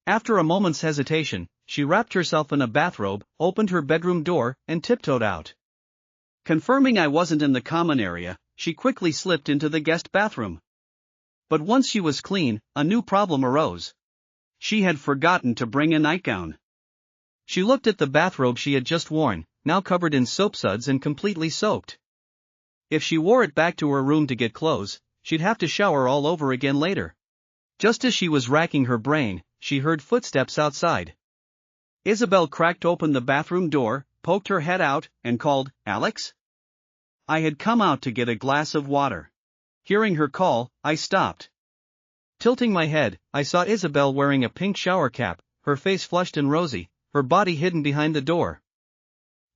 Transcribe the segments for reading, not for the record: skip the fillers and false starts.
After a moment's hesitation, she wrapped herself in a bathrobe, opened her bedroom door, and tiptoed out. Confirming I wasn't in the common area, she quickly slipped into the guest bathroom. But once she was clean, a new problem arose. She had forgotten to bring a nightgown. She looked at the bathrobe she had just worn, now covered in soapsuds and completely soaked. If she wore it back to her room to get clothes, she'd have to shower all over again later. Just as she was racking her brain, she heard footsteps outside. Isabel cracked open the bathroom door, poked her head out, and called, "Alex?" I had come out to get a glass of water. Hearing her call, I stopped. Tilting my head, I saw Isabel wearing a pink shower cap, her face flushed and rosy, her body hidden behind the door.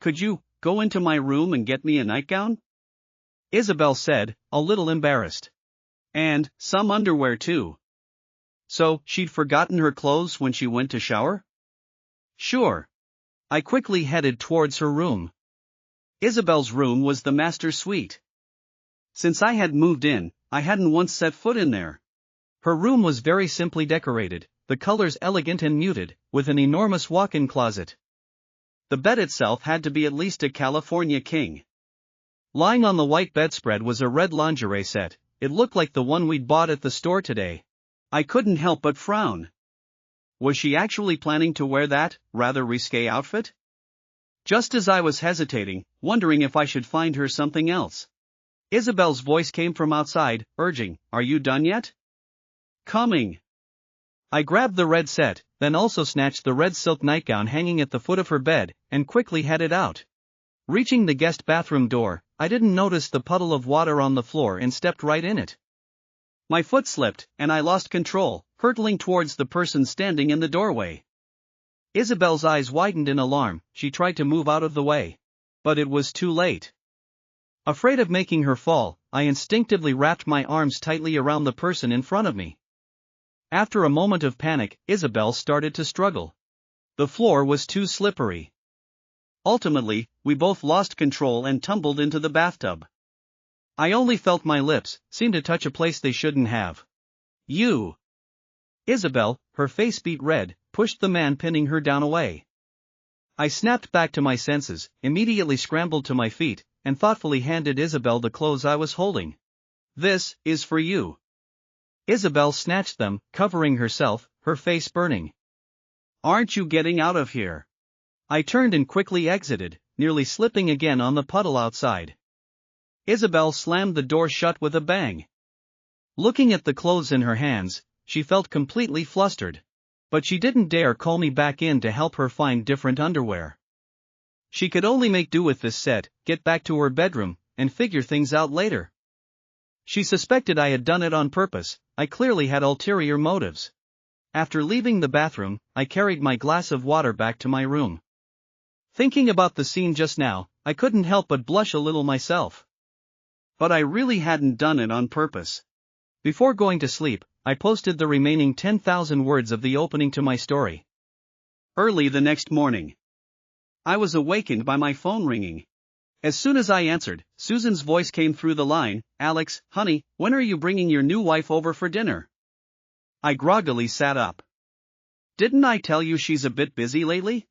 "Could you go into my room and get me a nightgown?" Isabel said, a little embarrassed. "And some underwear too." So, she'd forgotten her clothes when she went to shower? Sure. I quickly headed towards her room. Isabel's room was the master suite. Since I had moved in, I hadn't once set foot in there. Her room was very simply decorated, the colors elegant and muted, with an enormous walk-in closet. The bed itself had to be at least a California king. Lying on the white bedspread was a red lingerie set. It looked like the one we'd bought at the store today. I couldn't help but frown. Was she actually planning to wear that rather risque outfit? Just as I was hesitating, wondering if I should find her something else, Isabel's voice came from outside, urging, "Are you done yet?" "Coming." I grabbed the red set, then also snatched the red silk nightgown hanging at the foot of her bed, and quickly headed out. Reaching the guest bathroom door, I didn't notice the puddle of water on the floor and stepped right in it. My foot slipped, and I lost control, hurtling towards the person standing in the doorway. Isabel's eyes widened in alarm. She tried to move out of the way. But it was too late. Afraid of making her fall, I instinctively wrapped my arms tightly around the person in front of me. After a moment of panic, Isabel started to struggle. The floor was too slippery. Ultimately, we both lost control and tumbled into the bathtub. I only felt my lips seem to touch a place they shouldn't have. "You!" Isabel, her face beet red, pushed the man pinning her down away. I snapped back to my senses, immediately scrambled to my feet, and thoughtfully handed Isabel the clothes I was holding. "This is for you." Isabel snatched them, covering herself, her face burning. "Aren't you getting out of here?" I turned and quickly exited, nearly slipping again on the puddle outside. Isabel slammed the door shut with a bang. Looking at the clothes in her hands, she felt completely flustered. But she didn't dare call me back in to help her find different underwear. She could only make do with this set, get back to her bedroom, and figure things out later. She suspected I had done it on purpose. I clearly had ulterior motives. After leaving the bathroom, I carried my glass of water back to my room. Thinking about the scene just now, I couldn't help but blush a little myself. But I really hadn't done it on purpose. Before going to sleep, I posted the remaining 10,000 words of the opening to my story. Early the next morning, I was awakened by my phone ringing. As soon as I answered, Susan's voice came through the line, "Alex, honey, when are you bringing your new wife over for dinner?" I groggily sat up. "Didn't I tell you she's a bit busy lately?"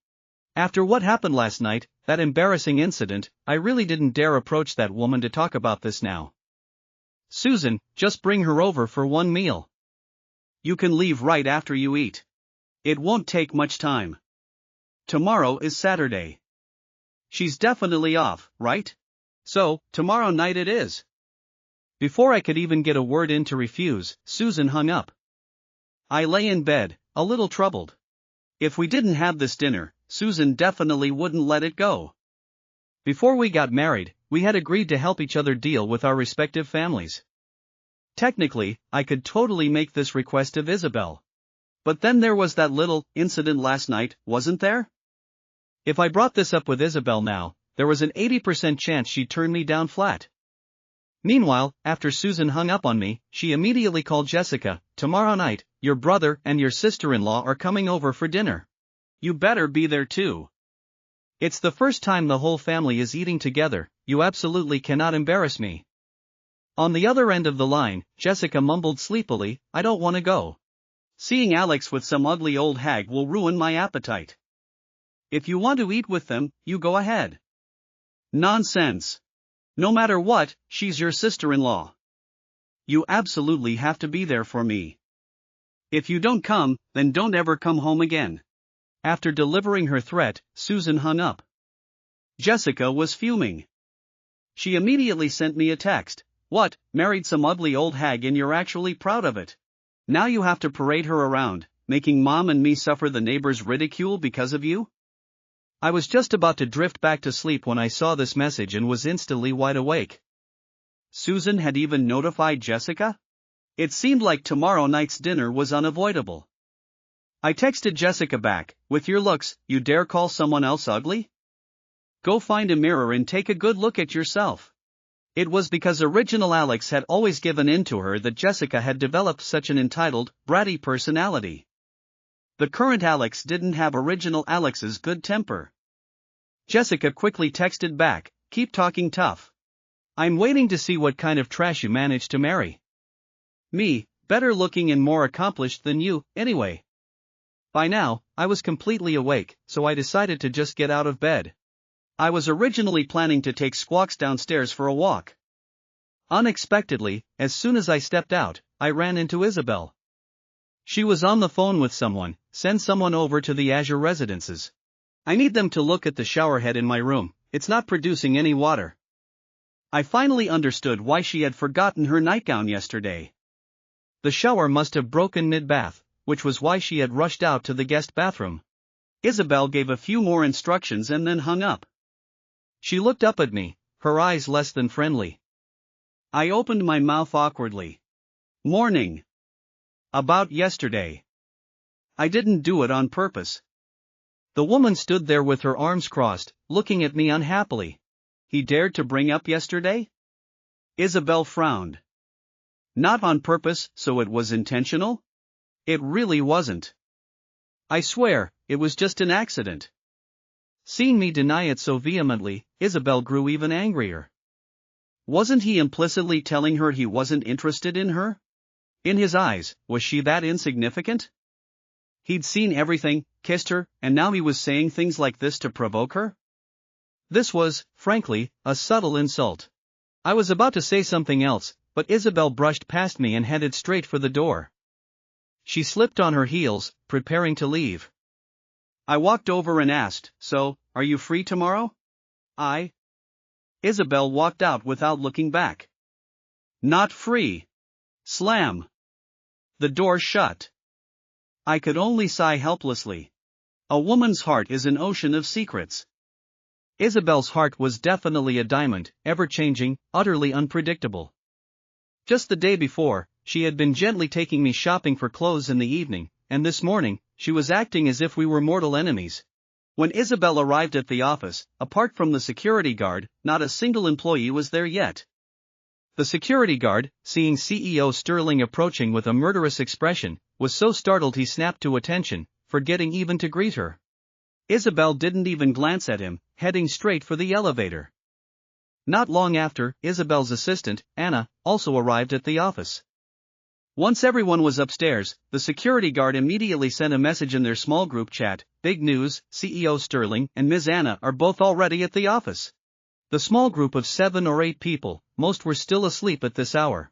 After what happened last night, that embarrassing incident, I really didn't dare approach that woman to talk about this now. "Susan, just bring her over for one meal. You can leave right after you eat. It won't take much time. Tomorrow is Saturday. She's definitely off, right? So, tomorrow night it is." Before I could even get a word in to refuse, Susan hung up. I lay in bed, a little troubled. If we didn't have this dinner, Susan definitely wouldn't let it go. Before we got married, we had agreed to help each other deal with our respective families. Technically, I could totally make this request of Isabel. But then there was that little incident last night, wasn't there? If I brought this up with Isabel now, there was an 80% chance she'd turn me down flat. Meanwhile, after Susan hung up on me, she immediately called Jessica. "Tomorrow night, your brother and your sister-in-law are coming over for dinner. You better be there too. It's the first time the whole family is eating together. You absolutely cannot embarrass me." On the other end of the line, Jessica mumbled sleepily, "I don't want to go." Seeing Alex with some ugly old hag will ruin my appetite. If you want to eat with them, you go ahead. Nonsense. No matter what, she's your sister-in-law. You absolutely have to be there for me. If you don't come, then don't ever come home again. After delivering her threat, Susan hung up. Jessica was fuming. She immediately sent me a text. What, married some ugly old hag and you're actually proud of it? Now you have to parade her around, making Mom and me suffer the neighbors' ridicule because of you? I was just about to drift back to sleep when I saw this message and was instantly wide awake. Susan had even notified Jessica? It seemed like tomorrow night's dinner was unavoidable. I texted Jessica back, with your looks, you dare call someone else ugly? Go find a mirror and take a good look at yourself. It was because original Alex had always given in to her that Jessica had developed such an entitled, bratty personality. The current Alex didn't have original Alex's good temper. Jessica quickly texted back, keep talking tough. I'm waiting to see what kind of trash you manage to marry. Me, better looking and more accomplished than you, anyway. By now, I was completely awake, so I decided to just get out of bed. I was originally planning to take Squawks downstairs for a walk. Unexpectedly, as soon as I stepped out, I ran into Isabel. She was on the phone with someone. Send someone over to the Azure residences. I need them to look at the showerhead in my room, it's not producing any water. I finally understood why she had forgotten her nightgown yesterday. The shower must have broken mid-bath, which was why she had rushed out to the guest bathroom. Isabel gave a few more instructions and then hung up. She looked up at me, her eyes less than friendly. I opened my mouth awkwardly. Morning. About yesterday. I didn't do it on purpose. The woman stood there with her arms crossed, looking at me unhappily. He dared to bring up yesterday? Isabel frowned. Not on purpose, so it was intentional? It really wasn't. I swear, it was just an accident. Seeing me deny it so vehemently, Isabel grew even angrier. Wasn't he implicitly telling her he wasn't interested in her? In his eyes, was she that insignificant? He'd seen everything, kissed her, and now he was saying things like this to provoke her? This was, frankly, a subtle insult. I was about to say something else, but Isabel brushed past me and headed straight for the door. She slipped on her heels, preparing to leave. I walked over and asked, so, are you free tomorrow? Isabel walked out without looking back. Not free. Slam. The door shut. I could only sigh helplessly. A woman's heart is an ocean of secrets. Isabel's heart was definitely a diamond, ever-changing, utterly unpredictable. Just the day before, she had been gently taking me shopping for clothes in the evening, and this morning, she was acting as if we were mortal enemies. When Isabel arrived at the office, apart from the security guard, not a single employee was there yet. The security guard, seeing CEO Sterling approaching with a murderous expression, was so startled he snapped to attention, forgetting even to greet her. Isabel didn't even glance at him, heading straight for the elevator. Not long after, Isabel's assistant, Anna, also arrived at the office. Once everyone was upstairs, the security guard immediately sent a message in their small group chat, "Big news, CEO Sterling and Ms. Anna are both already at the office." The small group of 7 or 8 people, most were still asleep at this hour.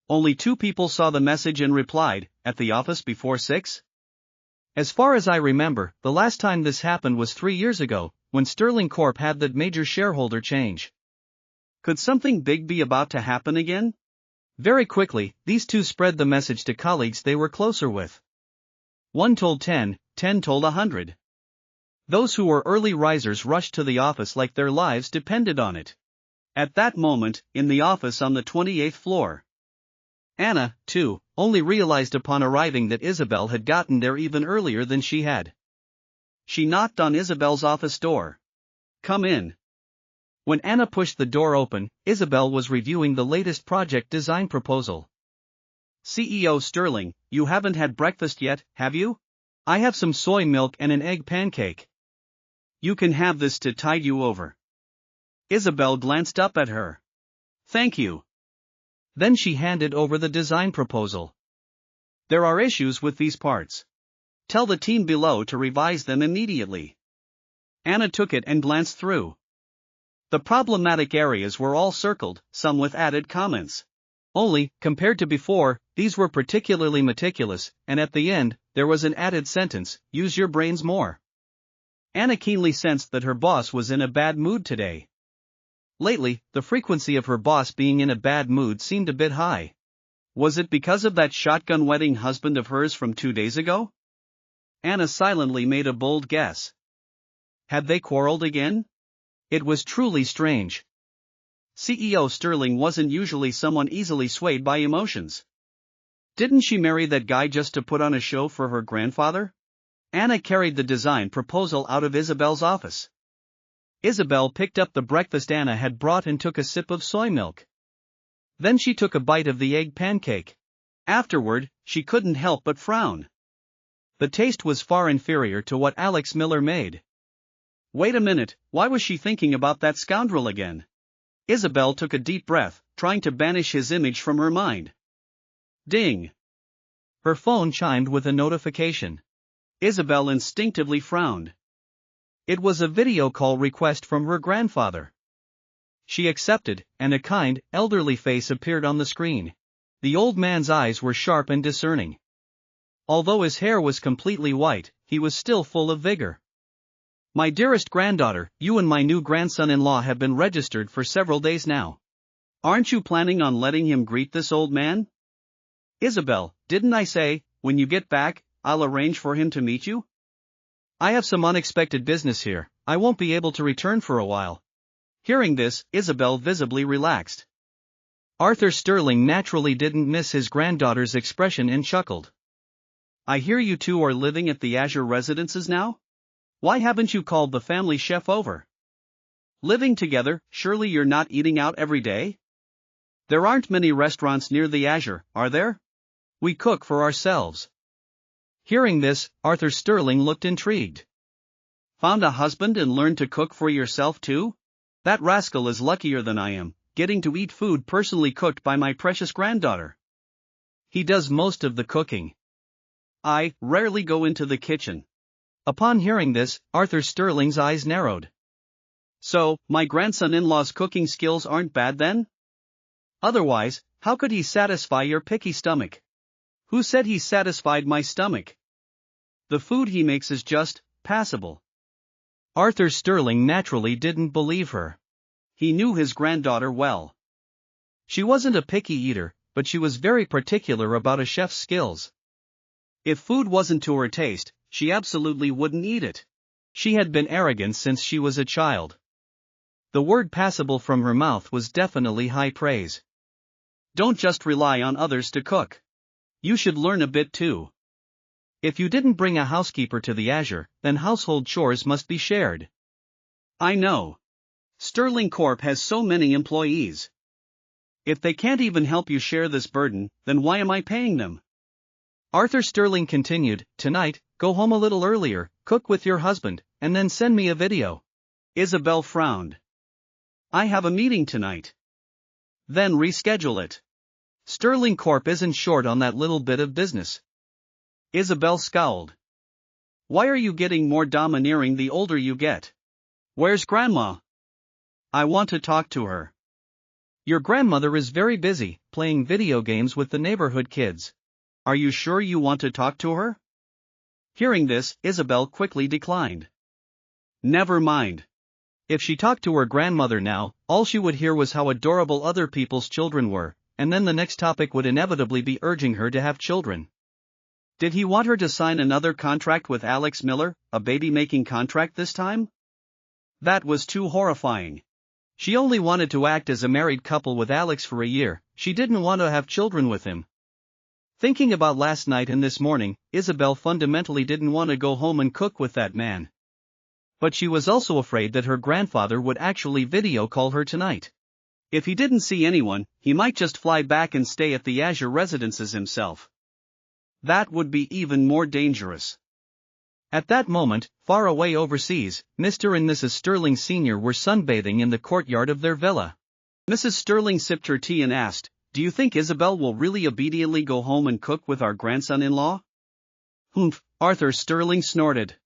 Only 2 people saw the message and replied, "At the office before 6? As far as I remember, the last time this happened was 3 years ago, when Sterling Corp had that major shareholder change. Could something big be about to happen again? Very quickly, these 2 spread the message to colleagues they were closer with. 1 told 10, 10 told 100. Those who were early risers rushed to the office like their lives depended on it. At that moment, in the office on the 28th floor, Anna, too, only realized upon arriving that Isabel had gotten there even earlier than she had. She knocked on Isabel's office door. "Come in." When Anna pushed the door open, Isabel was reviewing the latest project design proposal. "CEO Sterling, you haven't had breakfast yet, have you? I have some soy milk and an egg pancake. You can have this to tide you over." Isabel glanced up at her. "Thank you." Then she handed over the design proposal. There are issues with these parts. Tell the team below to revise them immediately. Anna took it and glanced through. The problematic areas were all circled, some with added comments. Only, compared to before, these were particularly meticulous, and at the end, there was an added sentence, use your brains more. Anna keenly sensed that her boss was in a bad mood today. Lately, the frequency of her boss being in a bad mood seemed a bit high. Was it because of that shotgun wedding husband of hers from 2 days ago? Anna silently made a bold guess. Had they quarreled again? It was truly strange. CEO Sterling wasn't usually someone easily swayed by emotions. Didn't she marry that guy just to put on a show for her grandfather? Anna carried the design proposal out of Isabel's office. Isabel picked up the breakfast Anna had brought and took a sip of soy milk. Then she took a bite of the egg pancake. Afterward, she couldn't help but frown. The taste was far inferior to what Alex Miller made. Wait a minute, why was she thinking about that scoundrel again? Isabel took a deep breath, trying to banish his image from her mind. Ding! Her phone chimed with a notification. Isabel instinctively frowned. It was a video call request from her grandfather. She accepted, and a kind, elderly face appeared on the screen. The old man's eyes were sharp and discerning. Although his hair was completely white, he was still full of vigor. My dearest granddaughter, you and my new grandson-in-law have been registered for several days now. Aren't you planning on letting him greet this old man? Isabel, didn't I say, when you get back, I'll arrange for him to meet you? I have some unexpected business here, I won't be able to return for a while. Hearing this, Isabel visibly relaxed. Arthur Sterling naturally didn't miss his granddaughter's expression and chuckled. I hear you two are living at the Azure residences now? Why haven't you called the family chef over? Living together, surely you're not eating out every day? There aren't many restaurants near the Azure, are there? We cook for ourselves. Hearing this, Arthur Sterling looked intrigued. Found a husband and learned to cook for yourself too? That rascal is luckier than I am, getting to eat food personally cooked by my precious granddaughter. He does most of the cooking. I rarely go into the kitchen. Upon hearing this, Arthur Sterling's eyes narrowed. So, my grandson-in-law's cooking skills aren't bad then? Otherwise, how could he satisfy your picky stomach? Who said he satisfied my stomach? The food he makes is just passable. Arthur Sterling naturally didn't believe her. He knew his granddaughter well. She wasn't a picky eater, but she was very particular about a chef's skills. If food wasn't to her taste, she absolutely wouldn't eat it. She had been arrogant since she was a child. The word passable from her mouth was definitely high praise. Don't just rely on others to cook. You should learn a bit too. If you didn't bring a housekeeper to the Azure, then household chores must be shared. I know. Sterling Corp has so many employees. If they can't even help you share this burden, then why am I paying them? Arthur Sterling continued, tonight, go home a little earlier, cook with your husband, and then send me a video. Isabel frowned. I have a meeting tonight. Then reschedule it. Sterling Corp isn't short on that little bit of business. Isabel scowled. Why are you getting more domineering the older you get? Where's Grandma? I want to talk to her. Your grandmother is very busy, playing video games with the neighborhood kids. Are you sure you want to talk to her? Hearing this, Isabel quickly declined. Never mind. If she talked to her grandmother now, all she would hear was how adorable other people's children were, and then the next topic would inevitably be urging her to have children. Did he want her to sign another contract with Alex Miller, a baby-making contract this time? That was too horrifying. She only wanted to act as a married couple with Alex for a year, she didn't want to have children with him. Thinking about last night and this morning, Isabel fundamentally didn't want to go home and cook with that man. But she was also afraid that her grandfather would actually video call her tonight. If he didn't see anyone, he might just fly back and stay at the Azure residences himself. That would be even more dangerous. At that moment, far away overseas, Mr. and Mrs. Sterling Sr. were sunbathing in the courtyard of their villa. Mrs. Sterling sipped her tea and asked, Do you think Isabel will really obediently go home and cook with our grandson-in-law? Humph, Arthur Sterling snorted.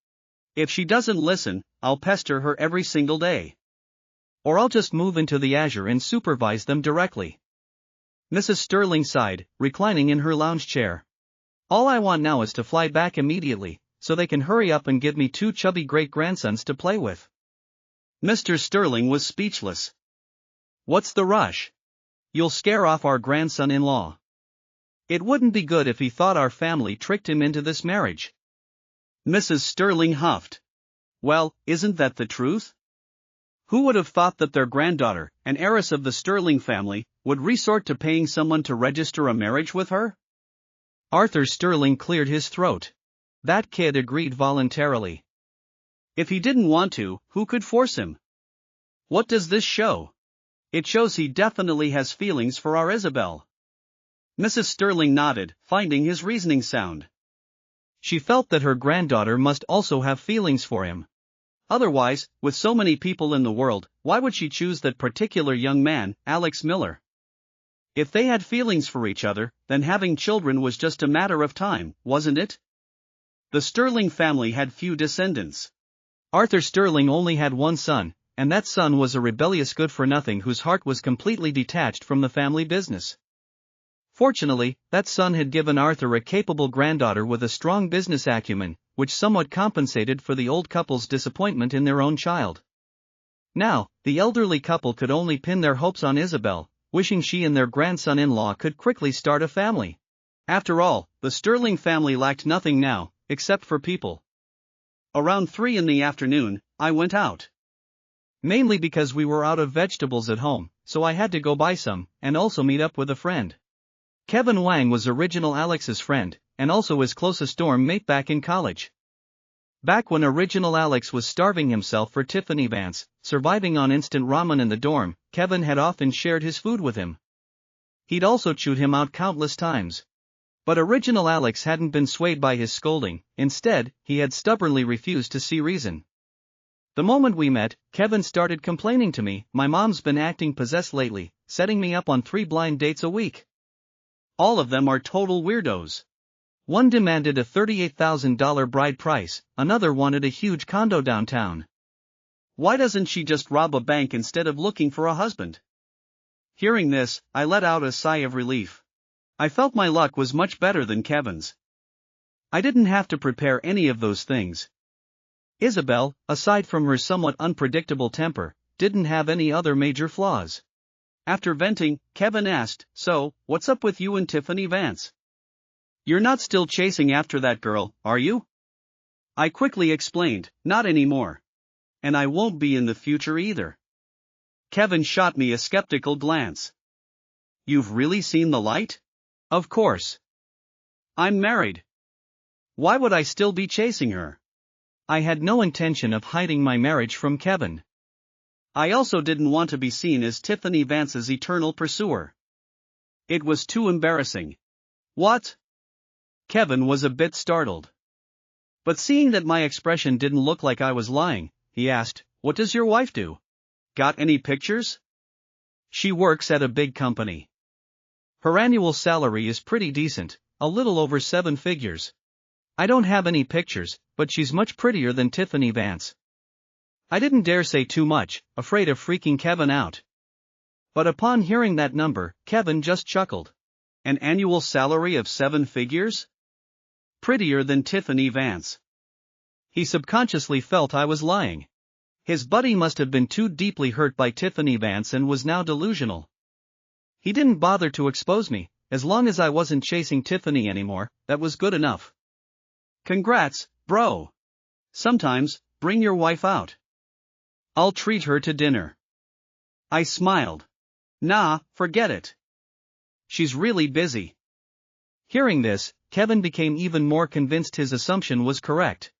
If she doesn't listen, I'll pester her every single day. Or I'll just move into the Azure and supervise them directly. Mrs. Sterling sighed, reclining in her lounge chair. All I want now is to fly back immediately, so they can hurry up and give me 2 chubby great-grandsons to play with. Mr. Sterling was speechless. What's the rush? You'll scare off our grandson-in-law. It wouldn't be good if he thought our family tricked him into this marriage. Mrs. Sterling huffed. Well, isn't that the truth? Who would have thought that their granddaughter, an heiress of the Sterling family, would resort to paying someone to register a marriage with her? Arthur Sterling cleared his throat. That kid agreed voluntarily. If he didn't want to, who could force him? What does this show? It shows he definitely has feelings for our Isabel. Mrs. Sterling nodded, finding his reasoning sound. She felt that her granddaughter must also have feelings for him. Otherwise, with so many people in the world, why would she choose that particular young man, Alex Miller? If they had feelings for each other, then having children was just a matter of time, wasn't it? The Sterling family had few descendants. Arthur Sterling only had one son, and that son was a rebellious good-for-nothing whose heart was completely detached from the family business. Fortunately, that son had given Arthur a capable granddaughter with a strong business acumen, which somewhat compensated for the old couple's disappointment in their own child. Now, the elderly couple could only pin their hopes on Isabel, wishing she and their grandson-in-law could quickly start a family. After all, the Sterling family lacked nothing now, except for people. Around 3 in the afternoon, I went out. Mainly because we were out of vegetables at home, so I had to go buy some, and also meet up with a friend. Kevin Wang was original Alex's friend, and also his closest dorm mate back in college. Back when original Alex was starving himself for Tiffany Vance, surviving on instant ramen in the dorm, Kevin had often shared his food with him. He'd also chewed him out countless times. But original Alex hadn't been swayed by his scolding, instead, he had stubbornly refused to see reason. The moment we met, Kevin started complaining to me, my mom's been acting possessed lately, setting me up on 3 blind dates a week. All of them are total weirdos. One demanded a $38,000 bride price, another wanted a huge condo downtown. Why doesn't she just rob a bank instead of looking for a husband? Hearing this, I let out a sigh of relief. I felt my luck was much better than Kevin's. I didn't have to prepare any of those things. Isabel, aside from her somewhat unpredictable temper, didn't have any other major flaws. After venting, Kevin asked, so, what's up with you and Tiffany Vance? You're not still chasing after that girl, are you? I quickly explained, not anymore. And I won't be in the future either. Kevin shot me a skeptical glance. You've really seen the light? Of course. I'm married. Why would I still be chasing her? I had no intention of hiding my marriage from Kevin. I also didn't want to be seen as Tiffany Vance's eternal pursuer. It was too embarrassing. What? Kevin was a bit startled. But seeing that my expression didn't look like I was lying, he asked, what does your wife do? Got any pictures? She works at a big company. Her annual salary is pretty decent, a little over 7 figures. I don't have any pictures, but she's much prettier than Tiffany Vance. I didn't dare say too much, afraid of freaking Kevin out. But upon hearing that number, Kevin just chuckled. An annual salary of 7 figures? Prettier than Tiffany Vance. He subconsciously felt I was lying. His buddy must have been too deeply hurt by Tiffany Vance and was now delusional. He didn't bother to expose me, as long as I wasn't chasing Tiffany anymore, that was good enough. Congrats, bro. Sometimes, bring your wife out. I'll treat her to dinner. I smiled. Nah, forget it. She's really busy. Hearing this, Kevin became even more convinced his assumption was correct.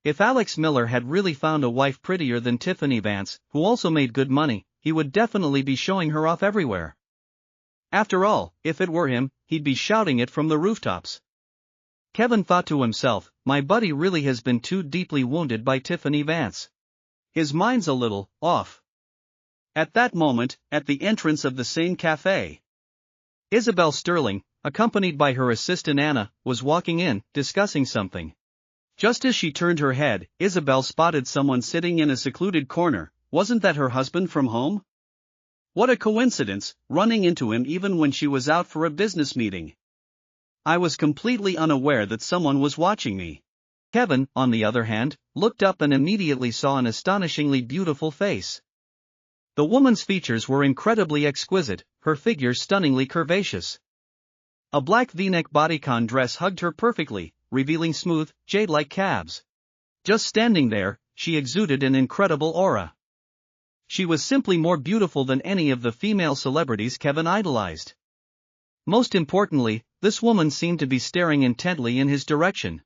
If Alex Miller had really found a wife prettier than Tiffany Vance, who also made good money, he would definitely be showing her off everywhere. After all, if it were him, he'd be shouting it from the rooftops. Kevin thought to himself, my buddy really has been too deeply wounded by Tiffany Vance. His mind's a little off. At that moment, at the entrance of the same cafe, Isabel Sterling, accompanied by her assistant Anna, was walking in, discussing something. Just as she turned her head, Isabel spotted someone sitting in a secluded corner. Wasn't that her husband from home? What a coincidence, running into him even when she was out for a business meeting. I was completely unaware that someone was watching me. Kevin, on the other hand, looked up and immediately saw an astonishingly beautiful face. The woman's features were incredibly exquisite, her figure stunningly curvaceous. A black V-neck bodycon dress hugged her perfectly, revealing smooth, jade-like calves. Just standing there, she exuded an incredible aura. She was simply more beautiful than any of the female celebrities Kevin idolized. Most importantly, this woman seemed to be staring intently in his direction.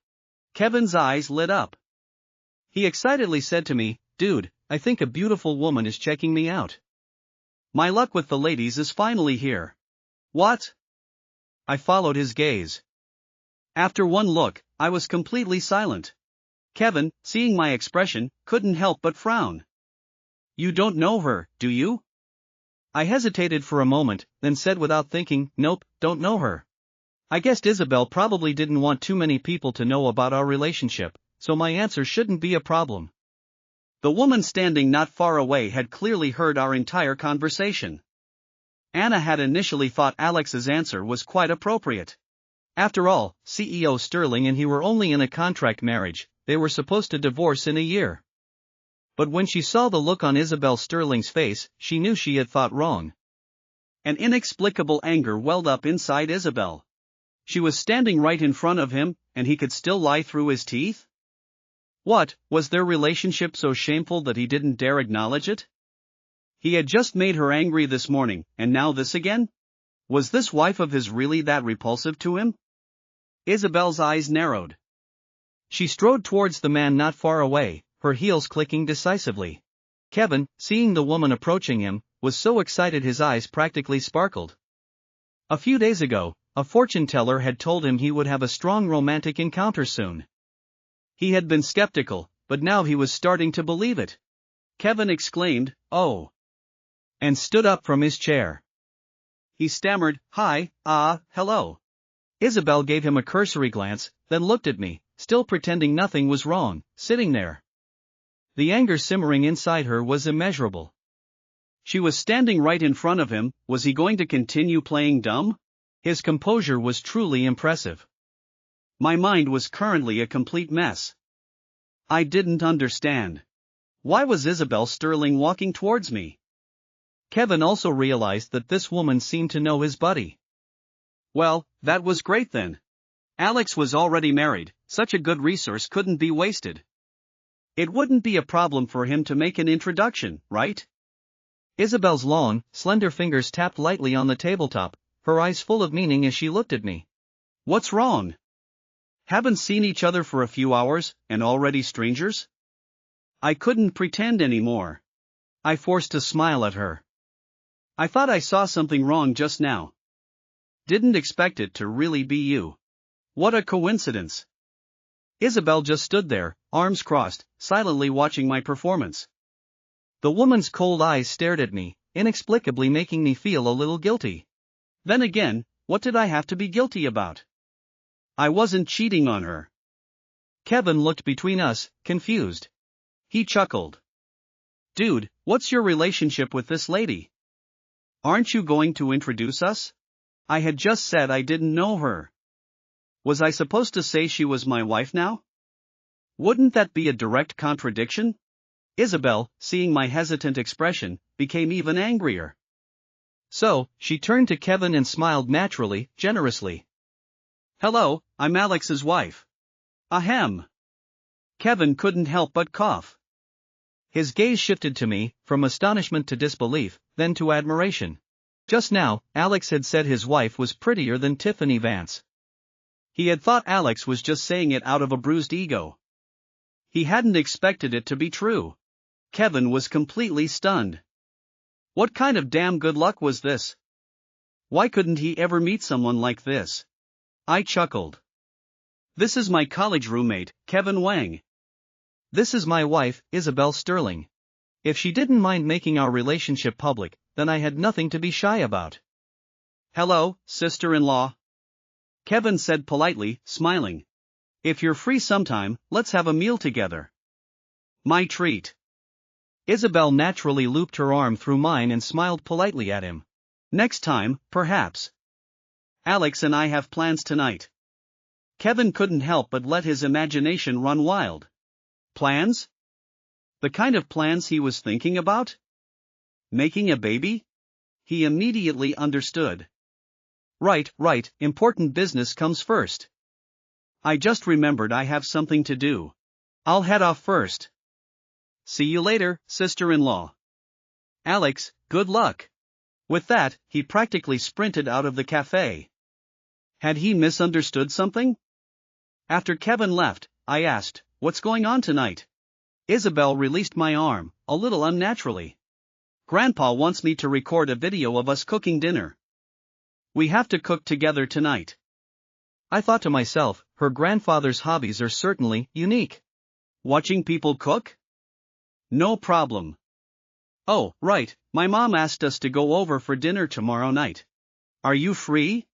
Kevin's eyes lit up. He excitedly said to me, "Dude, I think a beautiful woman is checking me out. My luck with the ladies is finally here." What? I followed his gaze. After one look, I was completely silent. Kevin, seeing my expression, couldn't help but frown. "You don't know her, do you?" I hesitated for a moment, then said without thinking, "Nope, don't know her." I guessed Isabel probably didn't want too many people to know about our relationship, so my answer shouldn't be a problem. The woman standing not far away had clearly heard our entire conversation. Anna had initially thought Alex's answer was quite appropriate. After all, CEO Sterling and he were only in a contract marriage, they were supposed to divorce in a year. But when she saw the look on Isabel Sterling's face, she knew she had thought wrong. An inexplicable anger welled up inside Isabel. She was standing right in front of him, and he could still lie through his teeth? What, was their relationship so shameful that he didn't dare acknowledge it? He had just made her angry this morning, and now this again? Was this wife of his really that repulsive to him? Isabel's eyes narrowed. She strode towards the man not far away, her heels clicking decisively. Kevin, seeing the woman approaching him, was so excited his eyes practically sparkled. A few days ago, a fortune teller had told him he would have a strong romantic encounter soon. He had been skeptical, but now he was starting to believe it. Kevin exclaimed, "Oh!" and stood up from his chair. He stammered, "Hi, hello." Isabel gave him a cursory glance, then looked at me, still pretending nothing was wrong, sitting there. The anger simmering inside her was immeasurable. She was standing right in front of him. Was he going to continue playing dumb? His composure was truly impressive. My mind was currently a complete mess. I didn't understand. Why was Isabel Sterling walking towards me? Kevin also realized that this woman seemed to know his buddy. Well, that was great then. Alex was already married, such a good resource couldn't be wasted. It wouldn't be a problem for him to make an introduction, right? Isabel's long, slender fingers tapped lightly on the tabletop, her eyes full of meaning as she looked at me. What's wrong? Haven't seen each other for a few hours, and already strangers? I couldn't pretend anymore. I forced a smile at her. I thought I saw something wrong just now. Didn't expect it to really be you. What a coincidence. Isabel just stood there, arms crossed, silently watching my performance. The woman's cold eyes stared at me, inexplicably making me feel a little guilty. Then again, what did I have to be guilty about? I wasn't cheating on her. Kevin looked between us, confused. He chuckled. Dude, what's your relationship with this lady? Aren't you going to introduce us? I had just said I didn't know her. Was I supposed to say she was my wife now? Wouldn't that be a direct contradiction? Isabel, seeing my hesitant expression, became even angrier. So, she turned to Kevin and smiled naturally, generously. Hello, I'm Alex's wife. Ahem. Kevin couldn't help but cough. His gaze shifted to me, from astonishment to disbelief, then to admiration. Just now, Alex had said his wife was prettier than Tiffany Vance. He had thought Alex was just saying it out of a bruised ego. He hadn't expected it to be true. Kevin was completely stunned. What kind of damn good luck was this? Why couldn't he ever meet someone like this? I chuckled. This is my college roommate, Kevin Wang. This is my wife, Isabel Sterling. If she didn't mind making our relationship public, then I had nothing to be shy about. Hello, sister-in-law. Kevin said politely, smiling. If you're free sometime, let's have a meal together. My treat. Isabel naturally looped her arm through mine and smiled politely at him. Next time, perhaps. Alex and I have plans tonight. Kevin couldn't help but let his imagination run wild. Plans? The kind of plans he was thinking about? Making a baby? He immediately understood. Right, important business comes first. I just remembered I have something to do. I'll head off first. See you later, sister-in-law. Alex, good luck. With that, he practically sprinted out of the cafe. Had he misunderstood something? After Kevin left, I asked, what's going on tonight? Isabel released my arm, a little unnaturally. Grandpa wants me to record a video of us cooking dinner. We have to cook together tonight. I thought to myself, her grandfather's hobbies are certainly unique. Watching people cook? No problem. Oh, right, my mom asked us to go over for dinner tomorrow night. Are you free?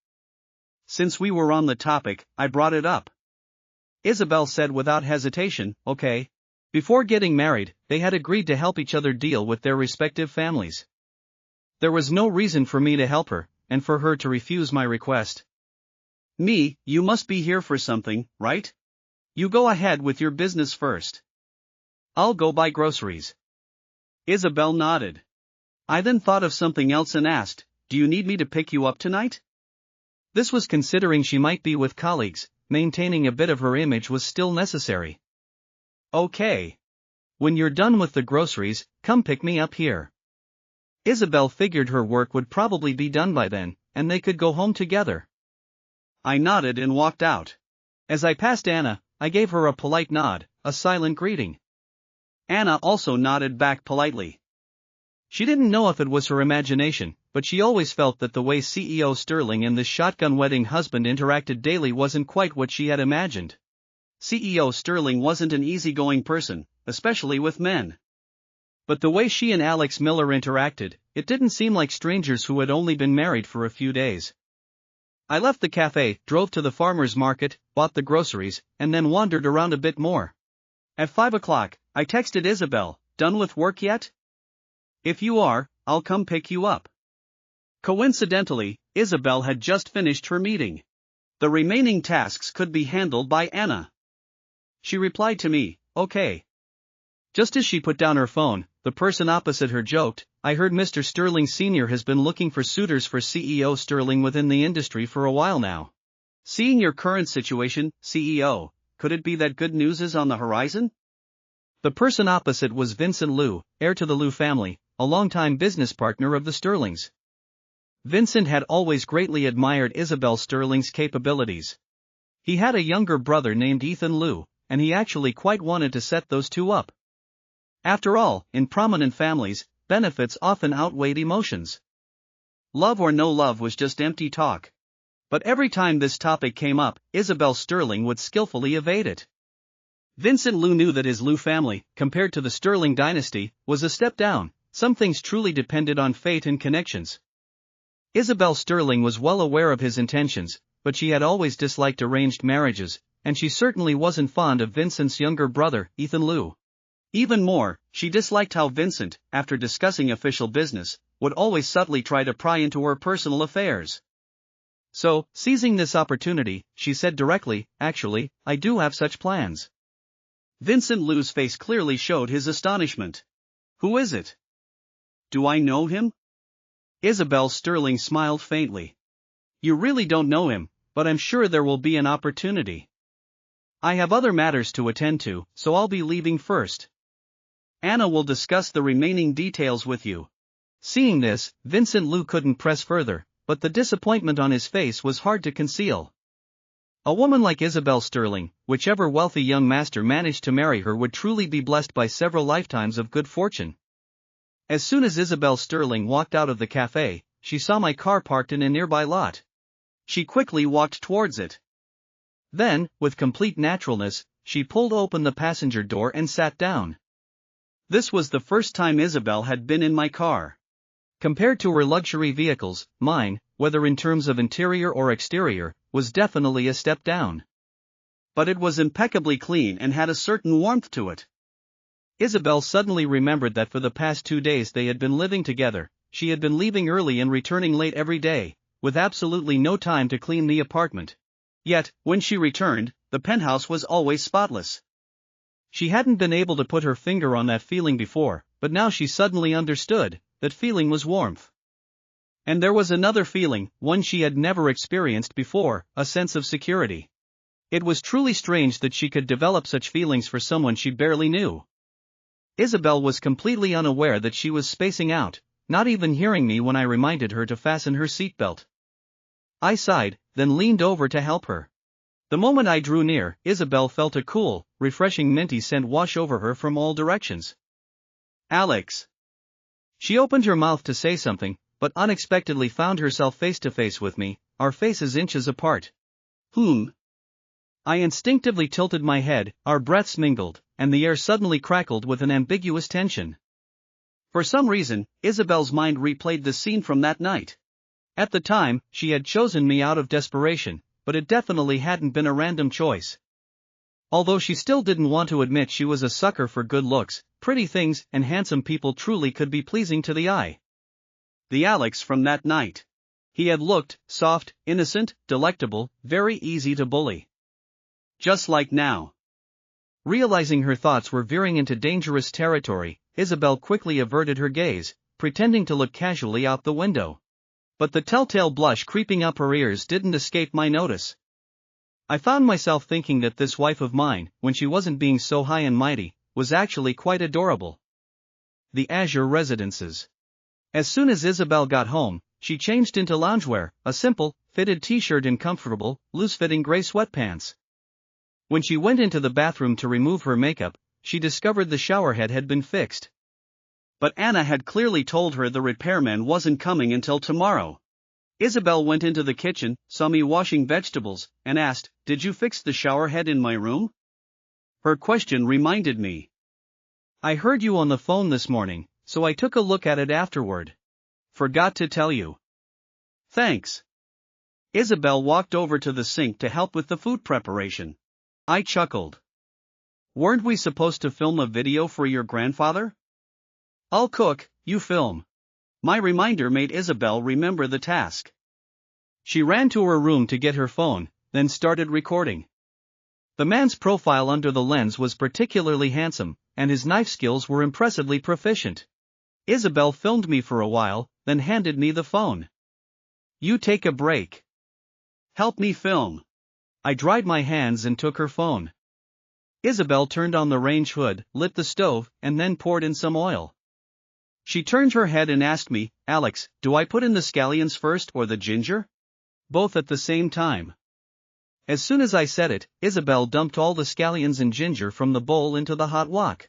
Since we were on the topic, I brought it up. Isabel said without hesitation, okay. Before getting married, they had agreed to help each other deal with their respective families. There was no reason for me to help her, and for her to refuse my request. Me, you must be here for something, right? You go ahead with your business first. I'll go buy groceries. Isabel nodded. I then thought of something else and asked, do you need me to pick you up tonight? This was considering she might be with colleagues, maintaining a bit of her image was still necessary. Okay. When you're done with the groceries, come pick me up here. Isabel figured her work would probably be done by then, and they could go home together. I nodded and walked out. As I passed Anna, I gave her a polite nod, a silent greeting. Anna also nodded back politely. She didn't know if it was her imagination, but she always felt that the way CEO Sterling and this shotgun wedding husband interacted daily wasn't quite what she had imagined. CEO Sterling wasn't an easygoing person, especially with men. But the way she and Alex Miller interacted, it didn't seem like strangers who had only been married for a few days. I left the cafe, drove to the farmer's market, bought the groceries, and then wandered around a bit more. At 5 o'clock, I texted Isabel, done with work yet? If you are, I'll come pick you up. Coincidentally, Isabel had just finished her meeting. The remaining tasks could be handled by Anna. She replied to me, okay. Just as she put down her phone, the person opposite her joked, I heard Mr. Sterling Sr. has been looking for suitors for CEO Sterling within the industry for a while now. Seeing your current situation, CEO, could it be that good news is on the horizon? The person opposite was Vincent Liu, heir to the Liu family, a longtime business partner of the Sterlings. Vincent had always greatly admired Isabel Sterling's capabilities. He had a younger brother named Ethan Liu, and he actually quite wanted to set those two up. After all, in prominent families, benefits often outweighed emotions. Love or no love was just empty talk. But every time this topic came up, Isabel Sterling would skillfully evade it. Vincent Liu knew that his Liu family, compared to the Sterling dynasty, was a step down. Some things truly depended on fate and connections. Isabel Sterling was well aware of his intentions, but she had always disliked arranged marriages, and she certainly wasn't fond of Vincent's younger brother, Ethan Liu. Even more, she disliked how Vincent, after discussing official business, would always subtly try to pry into her personal affairs. So, seizing this opportunity, she said directly, actually, I do have such plans. Vincent Liu's face clearly showed his astonishment. Who is it? Do I know him? Isabel Sterling smiled faintly. You really don't know him, but I'm sure there will be an opportunity. I have other matters to attend to, so I'll be leaving first. Anna will discuss the remaining details with you. Seeing this, Vincent Liu couldn't press further, but the disappointment on his face was hard to conceal. A woman like Isabel Sterling, whichever wealthy young master managed to marry her would truly be blessed by several lifetimes of good fortune. As soon as Isabel Sterling walked out of the cafe, she saw my car parked in a nearby lot. She quickly walked towards it. Then, with complete naturalness, she pulled open the passenger door and sat down. This was the first time Isabel had been in my car. Compared to her luxury vehicles, mine, whether in terms of interior or exterior, was definitely a step down. But it was impeccably clean and had a certain warmth to it. Isabel suddenly remembered that for the past 2 days they had been living together. She had been leaving early and returning late every day, with absolutely no time to clean the apartment. Yet, when she returned, the penthouse was always spotless. She hadn't been able to put her finger on that feeling before, but now she suddenly understood. That feeling was warmth. And there was another feeling, one she had never experienced before, a sense of security. It was truly strange that she could develop such feelings for someone she barely knew. Isabel was completely unaware that she was spacing out, not even hearing me when I reminded her to fasten her seatbelt. I sighed, then leaned over to help her. The moment I drew near, Isabel felt a cool, refreshing minty scent wash over her from all directions. Alex. She opened her mouth to say something, but unexpectedly found herself face to face with me, our faces inches apart. I instinctively tilted my head, our breaths mingled, and the air suddenly crackled with an ambiguous tension. For some reason, Isabel's mind replayed the scene from that night. At the time, she had chosen me out of desperation, but it definitely hadn't been a random choice. Although she still didn't want to admit she was a sucker for good looks, pretty things and handsome people truly could be pleasing to the eye. The Alex from that night. He had looked soft, innocent, delectable, very easy to bully. Just like now. Realizing her thoughts were veering into dangerous territory, Isabel quickly averted her gaze, pretending to look casually out the window. But the telltale blush creeping up her ears didn't escape my notice. I found myself thinking that this wife of mine, when she wasn't being so high and mighty, was actually quite adorable. The Azure Residences. As soon as Isabel got home, she changed into loungewear, a simple, fitted t-shirt and comfortable, loose-fitting gray sweatpants. When she went into the bathroom to remove her makeup, she discovered the showerhead had been fixed. But Anna had clearly told her the repairman wasn't coming until tomorrow. Isabel went into the kitchen, saw me washing vegetables, and asked, "Did you fix the showerhead in my room?" Her question reminded me. I heard you on the phone this morning, so I took a look at it afterward. Forgot to tell you. Thanks. Isabel walked over to the sink to help with the food preparation. I chuckled. Weren't we supposed to film a video for your grandfather? I'll cook, you film. My reminder made Isabel remember the task. She ran to her room to get her phone, then started recording. The man's profile under the lens was particularly handsome, and his knife skills were impressively proficient. Isabel filmed me for a while, then handed me the phone. You take a break. Help me film. I dried my hands and took her phone. Isabel turned on the range hood, lit the stove, and then poured in some oil. She turned her head and asked me, "Alex, do I put in the scallions first or the ginger?" Both at the same time. As soon as I said it, Isabel dumped all the scallions and ginger from the bowl into the hot wok.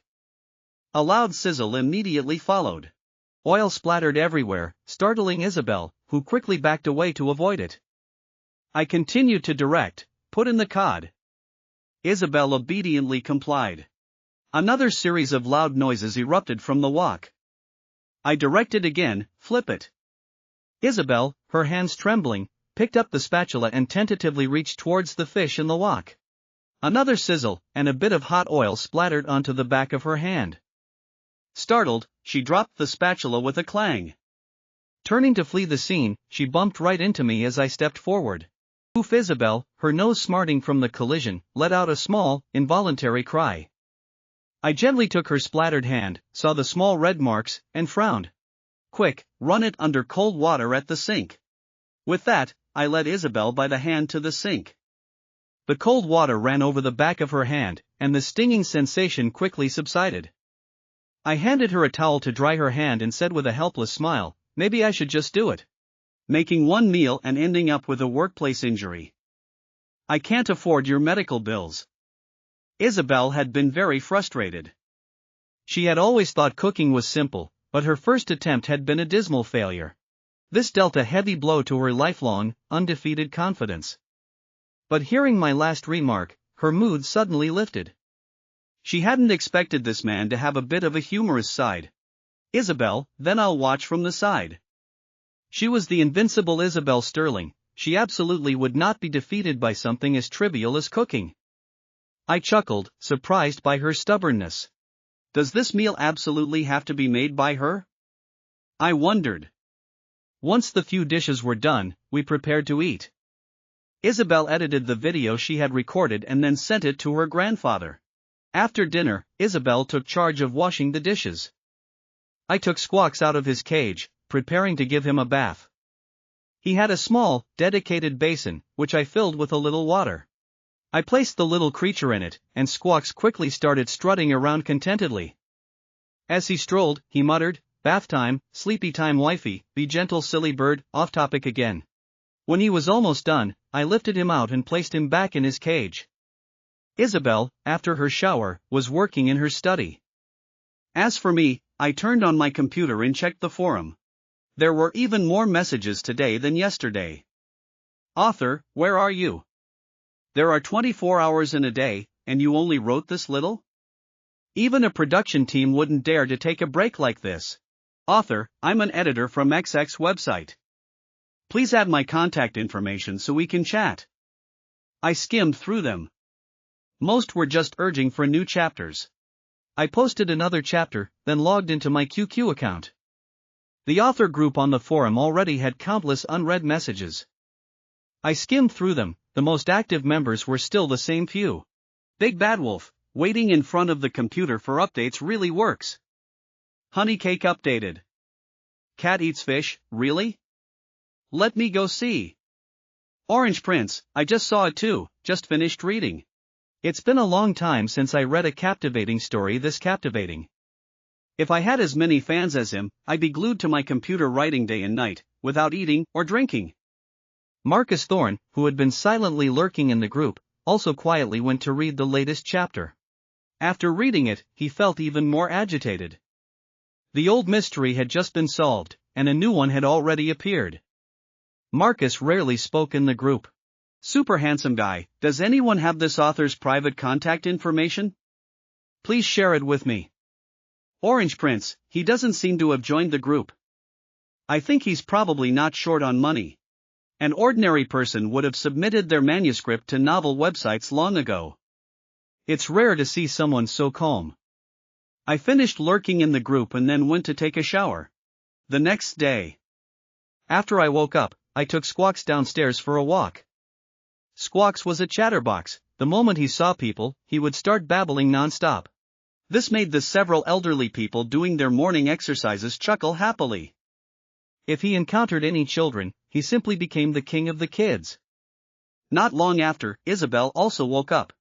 A loud sizzle immediately followed. Oil splattered everywhere, startling Isabel, who quickly backed away to avoid it. I continued to direct, "Put in the cod." Isabel obediently complied. Another series of loud noises erupted from the wok. I directed again, "Flip it." Isabel, her hands trembling, picked up the spatula and tentatively reached towards the fish in the wok. Another sizzle, and a bit of hot oil splattered onto the back of her hand. Startled, she dropped the spatula with a clang. Turning to flee the scene, she bumped right into me as I stepped forward. Oof! Isabel, her nose smarting from the collision, let out a small, involuntary cry. I gently took her splattered hand, saw the small red marks, and frowned. "Quick, run it under cold water at the sink." With that, I led Isabel by the hand to the sink. The cold water ran over the back of her hand, and the stinging sensation quickly subsided. I handed her a towel to dry her hand and said with a helpless smile, "Maybe I should just do it. Making one meal and ending up with a workplace injury. I can't afford your medical bills." Isabel had been very frustrated. She had always thought cooking was simple, but her first attempt had been a dismal failure. This dealt a heavy blow to her lifelong, undefeated confidence. But hearing my last remark, her mood suddenly lifted. She hadn't expected this man to have a bit of a humorous side. Isabel, then I'll watch from the side. She was the invincible Isabel Sterling. She absolutely would not be defeated by something as trivial as cooking. I chuckled, surprised by her stubbornness. Does this meal absolutely have to be made by her? I wondered. Once the few dishes were done, we prepared to eat. Isabel edited the video she had recorded and then sent it to her grandfather. After dinner, Isabel took charge of washing the dishes. I took Squawks out of his cage, preparing to give him a bath. He had a small, dedicated basin, which I filled with a little water. I placed the little creature in it, and Squawks quickly started strutting around contentedly. As he strolled, he muttered, "Bath time, sleepy time wifey, be gentle silly bird," off topic again. When he was almost done, I lifted him out and placed him back in his cage. Isabel, after her shower, was working in her study. As for me, I turned on my computer and checked the forum. There were even more messages today than yesterday. Author, where are you? There are 24 hours in a day, and you only wrote this little? Even a production team wouldn't dare to take a break like this. Author, I'm an editor from XX website. Please add my contact information so we can chat. I skimmed through them. Most were just urging for new chapters. I posted another chapter, then logged into my QQ account. The author group on the forum already had countless unread messages. I skimmed through them. The most active members were still the same few. Big Bad Wolf, waiting in front of the computer for updates really works. Honey cake updated. Cat eats fish, really? Let me go see. Orange Prince, I just saw it too, just finished reading. It's been a long time since I read a captivating story this captivating. If I had as many fans as him, I'd be glued to my computer writing day and night, without eating or drinking. Marcus Thorne, who had been silently lurking in the group, also quietly went to read the latest chapter. After reading it, he felt even more agitated. The old mystery had just been solved, and a new one had already appeared. Marcus rarely spoke in the group. Super handsome guy, does anyone have this author's private contact information? Please share it with me. Orange Prince, he doesn't seem to have joined the group. I think he's probably not short on money. An ordinary person would have submitted their manuscript to novel websites long ago. It's rare to see someone so calm. I finished lurking in the group and then went to take a shower. The next day. After I woke up, I took Squawks downstairs for a walk. Squawks was a chatterbox. The moment he saw people, he would start babbling non-stop. This made the several elderly people doing their morning exercises chuckle happily. If he encountered any children, he simply became the king of the kids. Not long after, Isabel also woke up.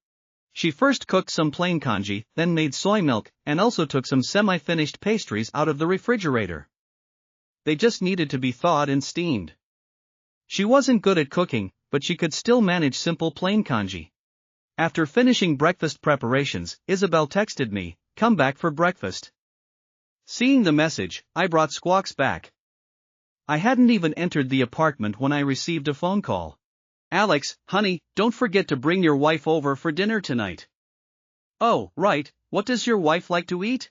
She first cooked some plain congee, then made soy milk, and also took some semi-finished pastries out of the refrigerator. They just needed to be thawed and steamed. She wasn't good at cooking, but she could still manage simple plain congee. After finishing breakfast preparations, Isabel texted me, "Come back for breakfast." Seeing the message, I brought Squawks back. I hadn't even entered the apartment when I received a phone call. "Alex, honey, don't forget to bring your wife over for dinner tonight." "Oh, right, what does your wife like to eat?"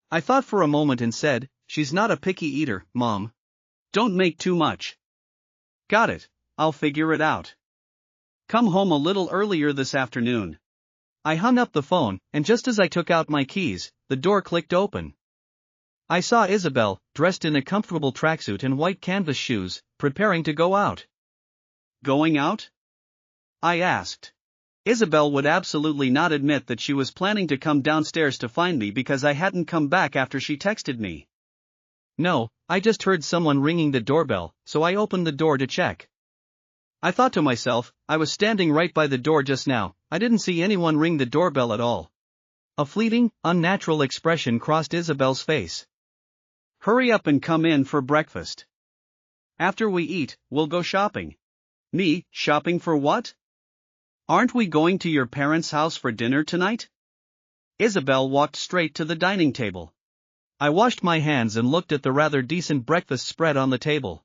I thought for a moment and said, "She's not a picky eater, Mom. Don't make too much." "Got it, I'll figure it out. Come home a little earlier this afternoon." I hung up the phone, and just as I took out my keys, the door clicked open. I saw Isabel, dressed in a comfortable tracksuit and white canvas shoes, preparing to go out. "Going out?" I asked. Isabel would absolutely not admit that she was planning to come downstairs to find me because I hadn't come back after she texted me. "No, I just heard someone ringing the doorbell, so I opened the door to check." I thought to myself, I was standing right by the door just now, I didn't see anyone ring the doorbell at all. A fleeting, unnatural expression crossed Isabel's face. "Hurry up and come in for breakfast. After we eat, we'll go shopping." "Me, shopping for what? Aren't we going to your parents' house for dinner tonight?" Isabel walked straight to the dining table. I washed my hands and looked at the rather decent breakfast spread on the table.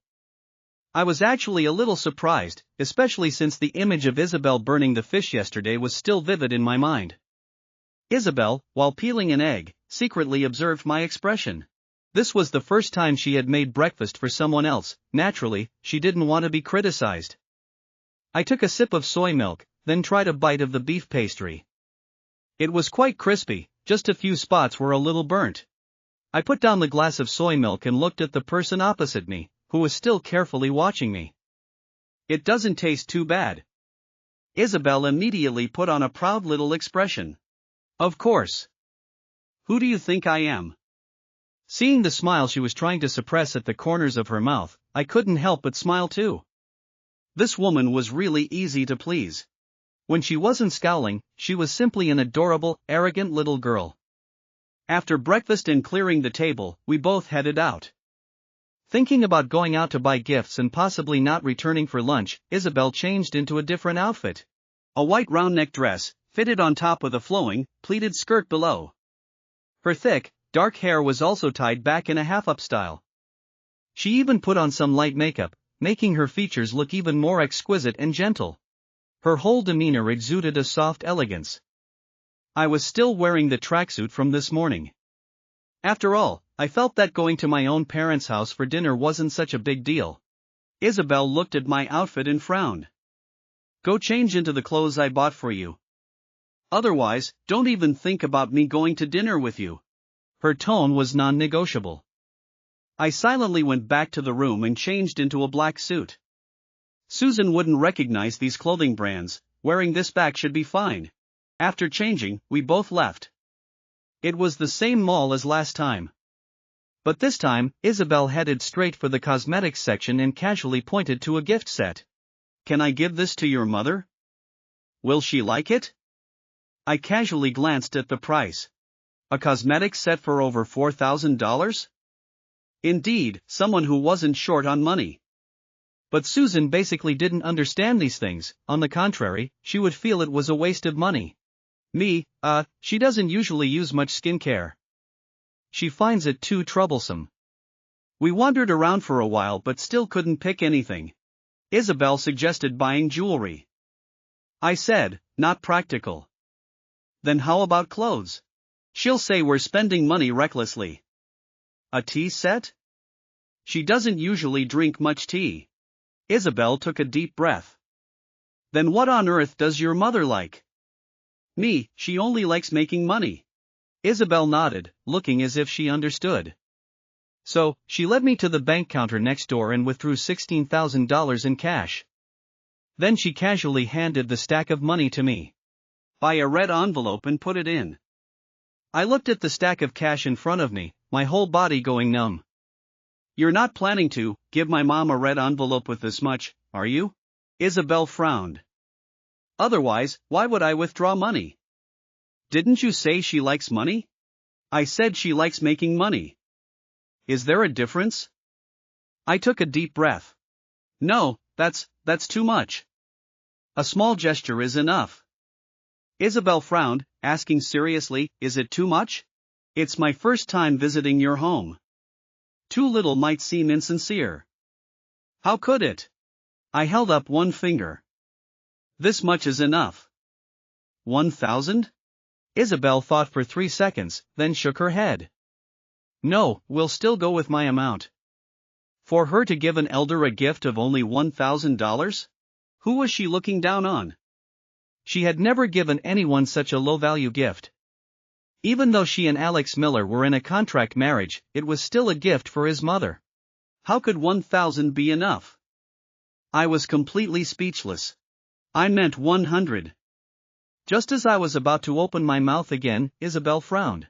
I was actually a little surprised, especially since the image of Isabel burning the fish yesterday was still vivid in my mind. Isabel, while peeling an egg, secretly observed my expression. This was the first time she had made breakfast for someone else. Naturally, she didn't want to be criticized. I took a sip of soy milk, then tried a bite of the beef pastry. It was quite crispy, just a few spots were a little burnt. I put down the glass of soy milk and looked at the person opposite me, who was still carefully watching me. It doesn't taste too bad. Isabel immediately put on a proud little expression. Of course. Who do you think I am? Seeing the smile she was trying to suppress at the corners of her mouth, I couldn't help but smile too. This woman was really easy to please. When she wasn't scowling, she was simply an adorable, arrogant little girl. After breakfast and clearing the table, we both headed out. Thinking about going out to buy gifts and possibly not returning for lunch, Isabel changed into a different outfit. A white round-neck dress, fitted on top with a flowing, pleated skirt below. Her thick, dark hair was also tied back in a half-up style. She even put on some light makeup, making her features look even more exquisite and gentle. Her whole demeanor exuded a soft elegance. I was still wearing the tracksuit from this morning. After all, I felt that going to my own parents' house for dinner wasn't such a big deal. Isabel looked at my outfit and frowned. Go change into the clothes I bought for you. Otherwise, don't even think about me going to dinner with you. Her tone was non-negotiable. I silently went back to the room and changed into a black suit. Susan wouldn't recognize these clothing brands, wearing this back should be fine. After changing, we both left. It was the same mall as last time. But this time, Isabel headed straight for the cosmetics section and casually pointed to a gift set. Can I give this to your mother? Will she like it? I casually glanced at the price. A cosmetics set for over $4,000? Indeed, someone who wasn't short on money. But Susan basically didn't understand these things. On the contrary, she would feel it was a waste of money. She doesn't usually use much skincare. She finds it too troublesome. We wandered around for a while but still couldn't pick anything. Isabel suggested buying jewelry. I said, not practical. Then how about clothes? She'll say we're spending money recklessly. A tea set? She doesn't usually drink much tea. Isabel took a deep breath. Then what on earth does your mother like? Me, she only likes making money. Isabel nodded, looking as if she understood. So, she led me to the bank counter next door and withdrew $16,000 in cash. Then she casually handed the stack of money to me. Buy a red envelope and put it in. I looked at the stack of cash in front of me, my whole body going numb. You're not planning to give my mom a red envelope with this much, are you? Isabel frowned. Otherwise, why would I withdraw money? Didn't you say she likes money? I said she likes making money. Is there a difference? I took a deep breath. No, that's too much. A small gesture is enough. Isabel frowned, asking seriously, is it too much? It's my first time visiting your home. Too little might seem insincere. How could it? I held up one finger. This much is enough. 1,000? Isabel thought for 3 seconds, then shook her head. No, we'll still go with my amount. For her to give an elder a gift of only $1,000? Who was she looking down on? She had never given anyone such a low-value gift. Even though she and Alex Miller were in a contract marriage, it was still a gift for his mother. How could 1,000 be enough? I was completely speechless. I meant 100. Just as I was about to open my mouth again, Isabel frowned.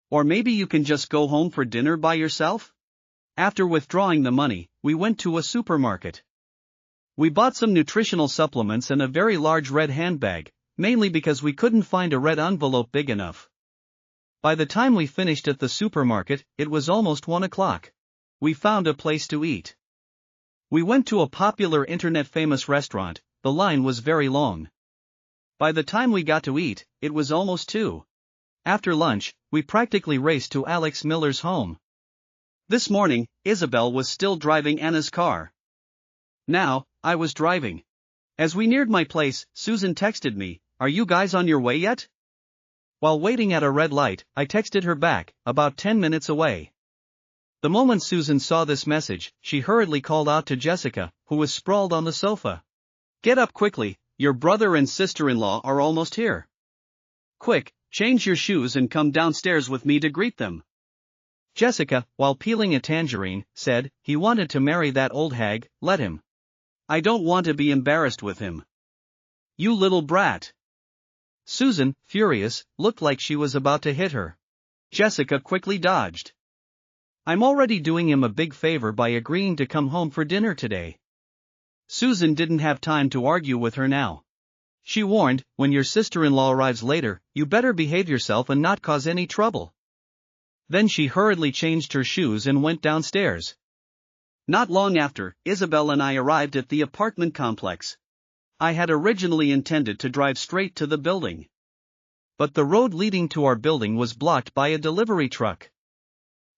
Or maybe you can just go home for dinner by yourself? After withdrawing the money, we went to a supermarket. We bought some nutritional supplements and a very large red handbag, mainly because we couldn't find a red envelope big enough. By the time we finished at the supermarket, it was almost 1 o'clock. We found a place to eat. We went to a popular internet-famous restaurant. The line was very long. By the time we got to eat, it was almost 2. After lunch, we practically raced to Alex Miller's home. This morning, Isabel was still driving Anna's car. Now, I was driving. As we neared my place, Susan texted me, "Are you guys on your way yet?" While waiting at a red light, I texted her back, "About 10 minutes away." The moment Susan saw this message, she hurriedly called out to Jessica, who was sprawled on the sofa. "Get up quickly, your brother and sister-in-law are almost here. Quick, change your shoes and come downstairs with me to greet them." Jessica, while peeling a tangerine, said, "He wanted to marry that old hag, let him. I don't want to be embarrassed with him." "You little brat." Susan, furious, looked like she was about to hit her. Jessica quickly dodged. "I'm already doing him a big favor by agreeing to come home for dinner today." Susan didn't have time to argue with her now. She warned, "When your sister-in-law arrives later, you better behave yourself and not cause any trouble." Then she hurriedly changed her shoes and went downstairs. Not long after, Isabel and I arrived at the apartment complex. I had originally intended to drive straight to the building. But the road leading to our building was blocked by a delivery truck.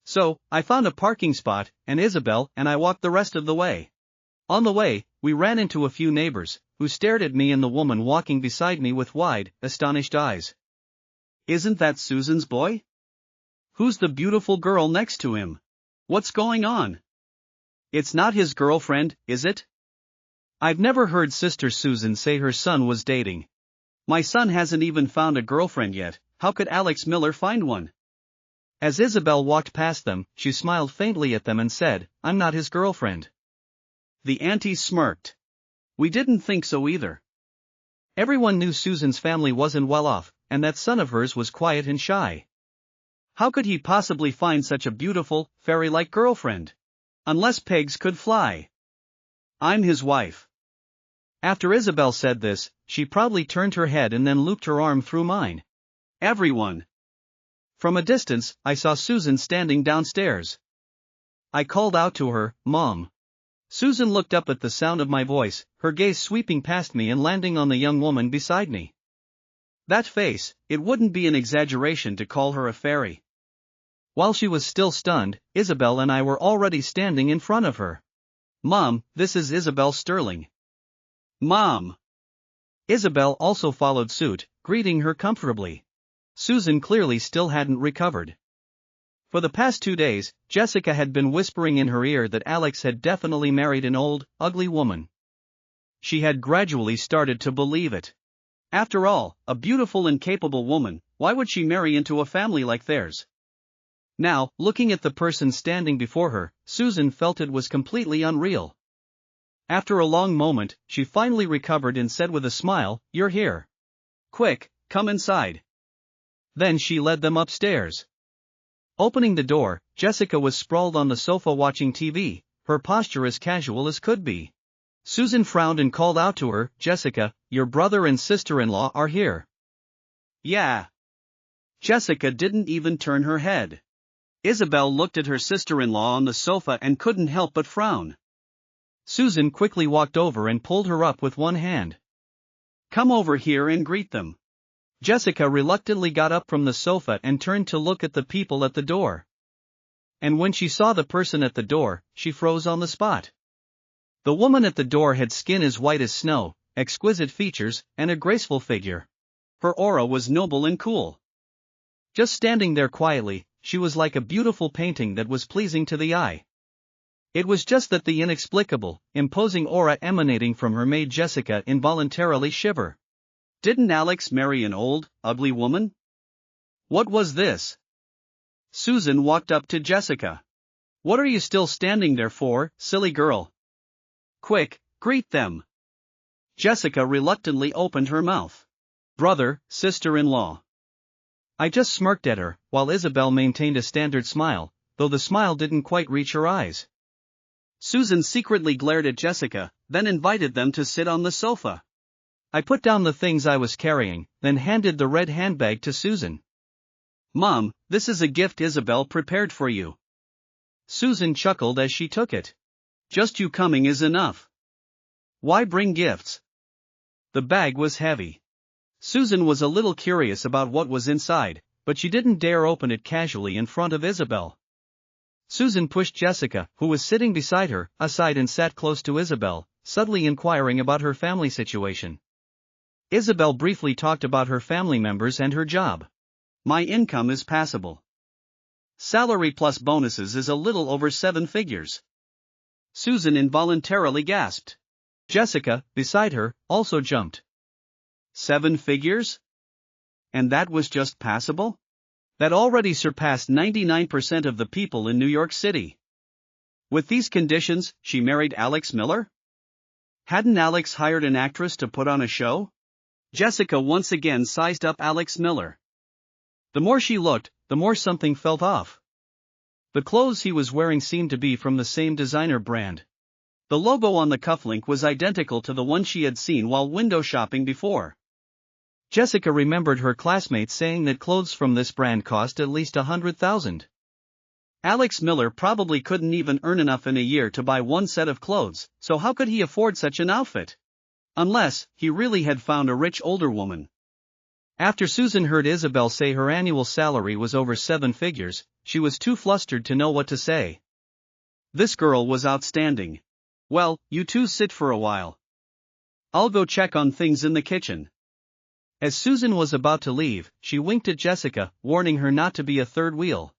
So, I found a parking spot, and Isabel and I walked the rest of the way. On the way, we ran into a few neighbors, who stared at me and the woman walking beside me with wide, astonished eyes. "Isn't that Susan's boy? Who's the beautiful girl next to him? What's going on? It's not his girlfriend, is it?" I've never heard Sister Susan say her son was dating. "My son hasn't even found a girlfriend yet, how could Alex Miller find one?" As Isabel walked past them, she smiled faintly at them and said, "I'm not his girlfriend." The auntie smirked. "We didn't think so either." Everyone knew Susan's family wasn't well off, and that son of hers was quiet and shy. How could he possibly find such a beautiful, fairy-like girlfriend? Unless pigs could fly. "I'm his wife." After Isabel said this, she proudly turned her head and then looped her arm through mine. "Everyone." From a distance, I saw Susan standing downstairs. I called out to her, "Mom." Susan looked up at the sound of my voice, her gaze sweeping past me and landing on the young woman beside me. That face, it wouldn't be an exaggeration to call her a fairy. While she was still stunned, Isabel and I were already standing in front of her. "Mom, this is Isabel Sterling." "Mom." Isabel also followed suit, greeting her comfortably. Susan clearly still hadn't recovered. For the past 2 days, Jessica had been whispering in her ear that Alex had definitely married an old, ugly woman. She had gradually started to believe it. After all, a beautiful and capable woman, why would she marry into a family like theirs? Now, looking at the person standing before her, Susan felt it was completely unreal. After a long moment, she finally recovered and said with a smile, "You're here. Quick, come inside." Then she led them upstairs. Opening the door, Jessica was sprawled on the sofa watching TV, her posture as casual as could be. Susan frowned and called out to her, "Jessica, your brother and sister-in-law are here." "Yeah." Jessica didn't even turn her head. Isabel looked at her sister-in-law on the sofa and couldn't help but frown. Susan quickly walked over and pulled her up with one hand. "Come over here and greet them." Jessica reluctantly got up from the sofa and turned to look at the people at the door. And when she saw the person at the door, she froze on the spot. The woman at the door had skin as white as snow, exquisite features, and a graceful figure. Her aura was noble and cool. Just standing there quietly, she was like a beautiful painting that was pleasing to the eye. It was just that the inexplicable, imposing aura emanating from her made Jessica involuntarily shiver. Didn't Alex marry an old, ugly woman? What was this? Susan walked up to Jessica. "What are you still standing there for, silly girl? Quick, greet them." Jessica reluctantly opened her mouth. "Brother, sister-in-law." I just smirked at her, while Isabel maintained a standard smile, though the smile didn't quite reach her eyes. Susan secretly glared at Jessica, then invited them to sit on the sofa. I put down the things I was carrying, then handed the red handbag to Susan. "Mom, this is a gift Isabel prepared for you." Susan chuckled as she took it. "Just you coming is enough. Why bring gifts?" The bag was heavy. Susan was a little curious about what was inside, but she didn't dare open it casually in front of Isabel. Susan pushed Jessica, who was sitting beside her, aside and sat close to Isabel, subtly inquiring about her family situation. Isabel briefly talked about her family members and her job. "My income is passable. Salary plus bonuses is a little over 7 figures. Susan involuntarily gasped. Jessica, beside her, also jumped. 7 figures? And that was just passable? That already surpassed 99% of the people in New York City. With these conditions, she married Alex Miller? Hadn't Alex hired an actress to put on a show? Jessica once again sized up Alex Miller. The more she looked, the more something felt off. The clothes he was wearing seemed to be from the same designer brand. The logo on the cufflink was identical to the one she had seen while window shopping before. Jessica remembered her classmates saying that clothes from this brand cost at least $100,000. Alex Miller probably couldn't even earn enough in a year to buy one set of clothes, so how could he afford such an outfit? Unless he really had found a rich older woman. After Susan heard Isabel say her annual salary was over 7 figures, she was too flustered to know what to say. This girl was outstanding. Well, you two sit for a while. I'll go check on things in the kitchen. As Susan was about to leave, she winked at Jessica, warning her not to be a third wheel.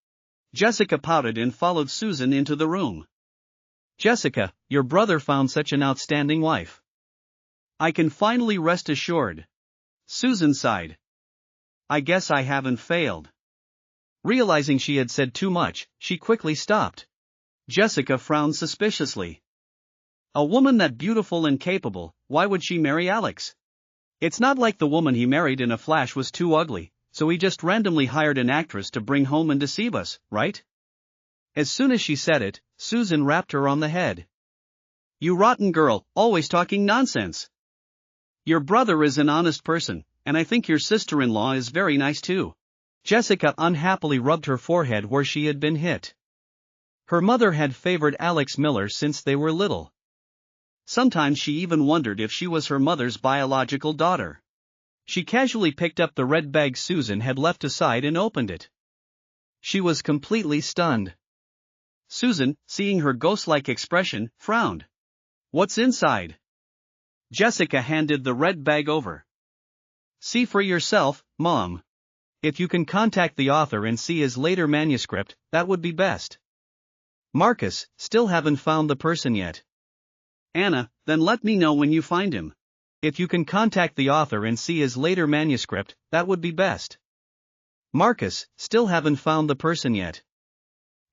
Jessica pouted and followed Susan into the room. Jessica, your brother found such an outstanding wife. I can finally rest assured. Susan sighed. I guess I haven't failed. Realizing she had said too much, she quickly stopped. Jessica frowned suspiciously. A woman that beautiful and capable, why would she marry Alex? It's not like the woman he married in a flash was too ugly, so he just randomly hired an actress to bring home and deceive us, right? As soon as she said it, Susan rapped her on the head. You rotten girl, always talking nonsense. Your brother is an honest person, and I think your sister-in-law is very nice too. Jessica unhappily rubbed her forehead where she had been hit. Her mother had favored Alex Miller since they were little. Sometimes she even wondered if she was her mother's biological daughter. She casually picked up the red bag Susan had left aside and opened it. She was completely stunned. Susan, seeing her ghost-like expression, frowned. What's inside? Jessica handed the red bag over. See for yourself, Mom. If you can contact the author and see his later manuscript, that would be best. Marcus, still haven't found the person yet. Anna, then let me know when you find him. If you can contact the author and see his later manuscript, that would be best. Marcus, still haven't found the person yet.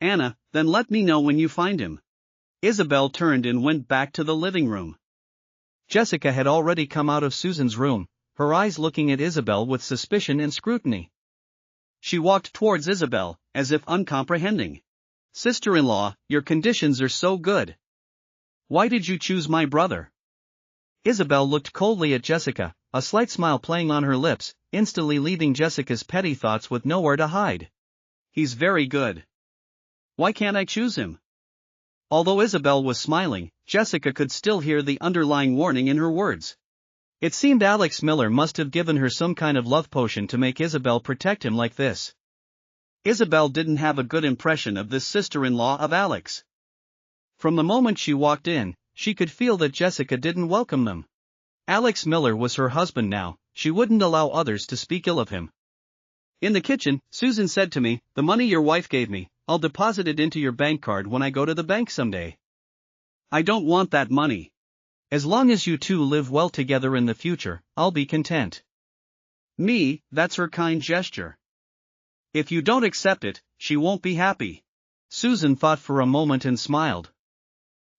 Anna, then let me know when you find him. Isabel turned and went back to the living room. Jessica had already come out of Susan's room, her eyes looking at Isabel with suspicion and scrutiny. She walked towards Isabel, as if uncomprehending. Sister-in-law, your conditions are so good. Why did you choose my brother? Isabel looked coldly at Jessica, a slight smile playing on her lips, instantly leaving Jessica's petty thoughts with nowhere to hide. He's very good. Why can't I choose him? Although Isabel was smiling, Jessica could still hear the underlying warning in her words. It seemed Alex Miller must have given her some kind of love potion to make Isabel protect him like this. Isabel didn't have a good impression of this sister-in-law of Alex. From the moment she walked in, she could feel that Jessica didn't welcome them. Alex Miller was her husband now, she wouldn't allow others to speak ill of him. In the kitchen, Susan said to me, the money your wife gave me, I'll deposit it into your bank card when I go to the bank someday. I don't want that money. As long as you two live well together in the future, I'll be content. Me, that's her kind gesture. If you don't accept it, she won't be happy. Susan thought for a moment and smiled.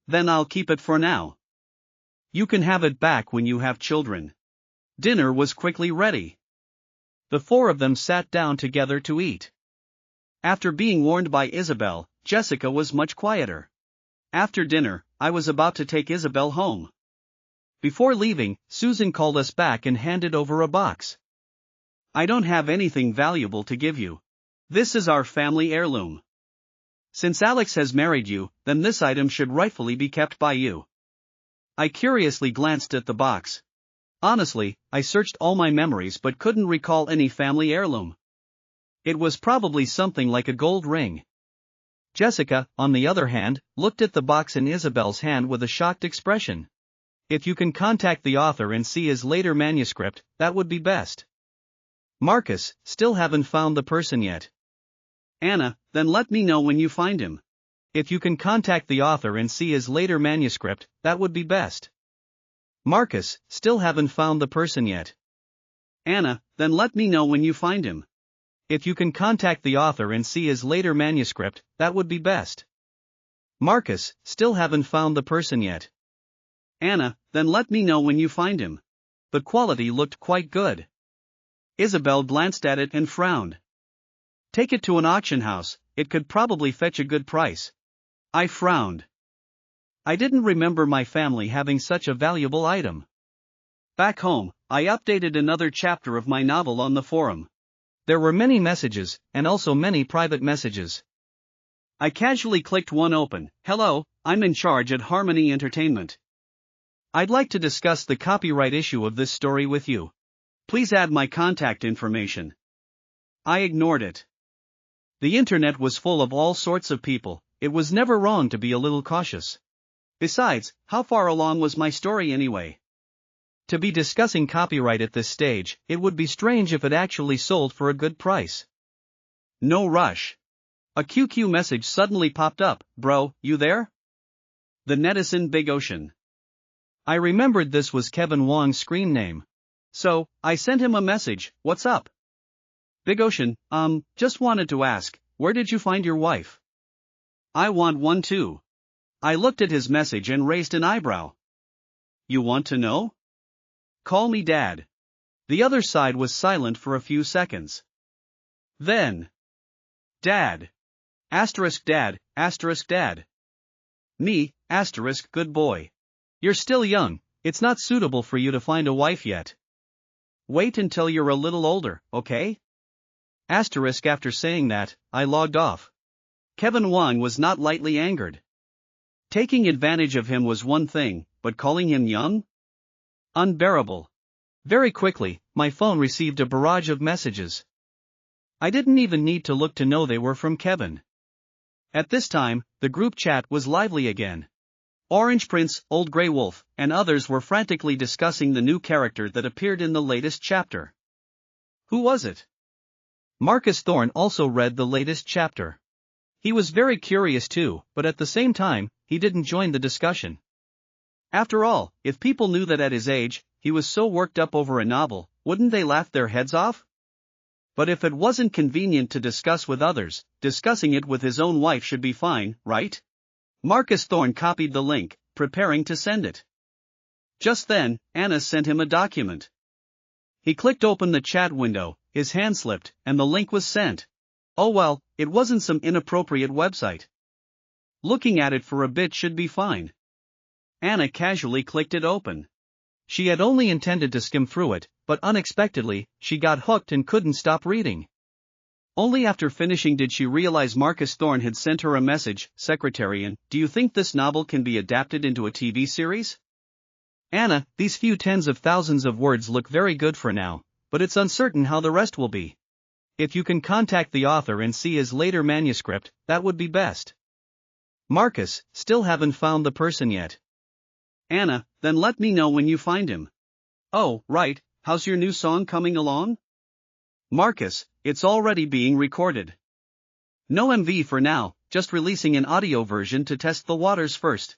Then I'll keep it for now. You can have it back when you have children. Dinner was quickly ready. The four of them sat down together to eat. After being warned by Isabel, Jessica was much quieter. After dinner, I was about to take Isabel home. Before leaving, Susan called us back and handed over a box. I don't have anything valuable to give you. This is our family heirloom. Since Alex has married you, then this item should rightfully be kept by you. I curiously glanced at the box. Honestly, I searched all my memories but couldn't recall any family heirloom. It was probably something like a gold ring. Jessica, on the other hand, looked at the box in Isabel's hand with a shocked expression. If you can contact the author and see his later manuscript, that would be best. Marcus, still haven't found the person yet. Anna, then let me know when you find him. If you can contact the author and see his later manuscript, that would be best. Marcus, still haven't found the person yet. Anna, then let me know when you find him. If you can contact the author and see his later manuscript, that would be best. Marcus, still haven't found the person yet. Anna, then let me know when you find him. The quality looked quite good. Isabel glanced at it and frowned. Take it to an auction house, it could probably fetch a good price. I frowned. I didn't remember my family having such a valuable item. Back home, I updated another chapter of my novel on the forum. There were many messages, and also many private messages. I casually clicked one open. Hello, I'm in charge at Harmony Entertainment. I'd like to discuss the copyright issue of this story with you. Please add my contact information. I ignored it. The internet was full of all sorts of people, it was never wrong to be a little cautious. Besides, how far along was my story anyway? To be discussing copyright at this stage, it would be strange if it actually sold for a good price. No rush. A QQ message suddenly popped up. Bro, you there? The netizen Big Ocean. I remembered this was Kevin Wong's screen name. So, I sent him a message. What's up? Big Ocean, just wanted to ask, where did you find your wife? I want one too. I looked at his message and raised an eyebrow. You want to know? Call me Dad. The other side was silent for a few seconds. Then. Dad. Dad, Dad. Me, good boy. You're still young, it's not suitable for you to find a wife yet. Wait until you're a little older, okay? After saying that, I logged off. Kevin Wong was not lightly angered. Taking advantage of him was one thing, but calling him young? Unbearable. Very quickly, my phone received a barrage of messages. I didn't even need to look to know they were from Kevin. At this time, the group chat was lively again. Orange Prince, Old Grey Wolf, and others were frantically discussing the new character that appeared in the latest chapter. Who was it? Marcus Thorne also read the latest chapter. He was very curious too, but at the same time, he didn't join the discussion. After all, if people knew that at his age, he was so worked up over a novel, wouldn't they laugh their heads off? But if it wasn't convenient to discuss with others, discussing it with his own wife should be fine, right? Marcus Thorne copied the link, preparing to send it. Just then, Anna sent him a document. He clicked open the chat window, his hand slipped, and the link was sent. Oh well, it wasn't some inappropriate website. Looking at it for a bit should be fine. Anna casually clicked it open. She had only intended to skim through it, but unexpectedly, she got hooked and couldn't stop reading. Only after finishing did she realize Marcus Thorne had sent her a message. Secretarian, do you think this novel can be adapted into a TV series? Anna, these few tens of thousands of words look very good for now, but it's uncertain how the rest will be. If you can contact the author and see his later manuscript, that would be best. Marcus, still haven't found the person yet. Anna, then let me know when you find him. Oh, right, how's your new song coming along? Marcus, it's already being recorded. No MV for now, just releasing an audio version to test the waters first.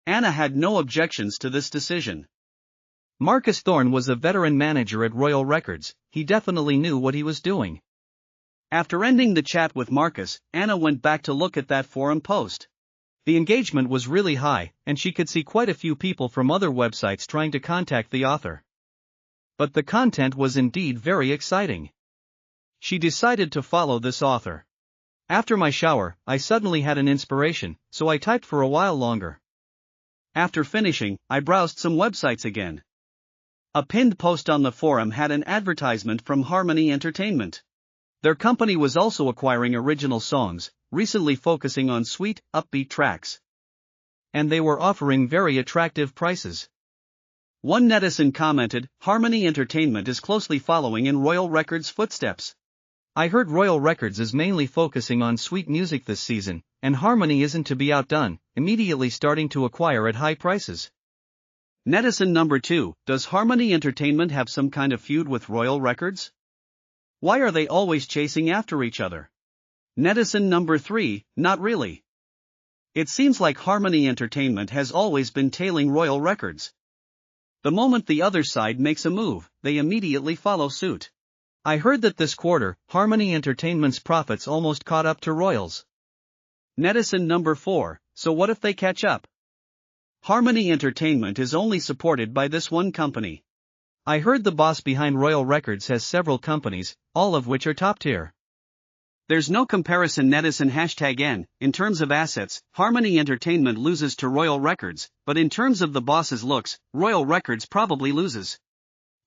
Anna had no objections to this decision. Marcus Thorne was a veteran manager at Royal Records, he definitely knew what he was doing. After ending the chat with Marcus, Anna went back to look at that forum post. The engagement was really high, and she could see quite a few people from other websites trying to contact the author. But the content was indeed very exciting. She decided to follow this author. After my shower, I suddenly had an inspiration, so I typed for a while longer. After finishing, I browsed some websites again. A pinned post on the forum had an advertisement from Harmony Entertainment. Their company was also acquiring original songs, recently focusing on sweet, upbeat tracks. And they were offering very attractive prices. One netizen commented, Harmony Entertainment is closely following in Royal Records' footsteps. I heard Royal Records is mainly focusing on sweet music this season, and Harmony isn't to be outdone, immediately starting to acquire at high prices. Netizen number 2, does Harmony Entertainment have some kind of feud with Royal Records? Why are they always chasing after each other? Netizen number 3, not really. It seems like Harmony Entertainment has always been tailing Royal Records. The moment the other side makes a move, they immediately follow suit. I heard that this quarter, Harmony Entertainment's profits almost caught up to Royals. Netizen number 4, so what if they catch up? Harmony Entertainment is only supported by this one company. I heard the boss behind Royal Records has several companies, all of which are top tier. There's no comparison. Netizen #N. In terms of assets, Harmony Entertainment loses to Royal Records, but in terms of the boss's looks, Royal Records probably loses.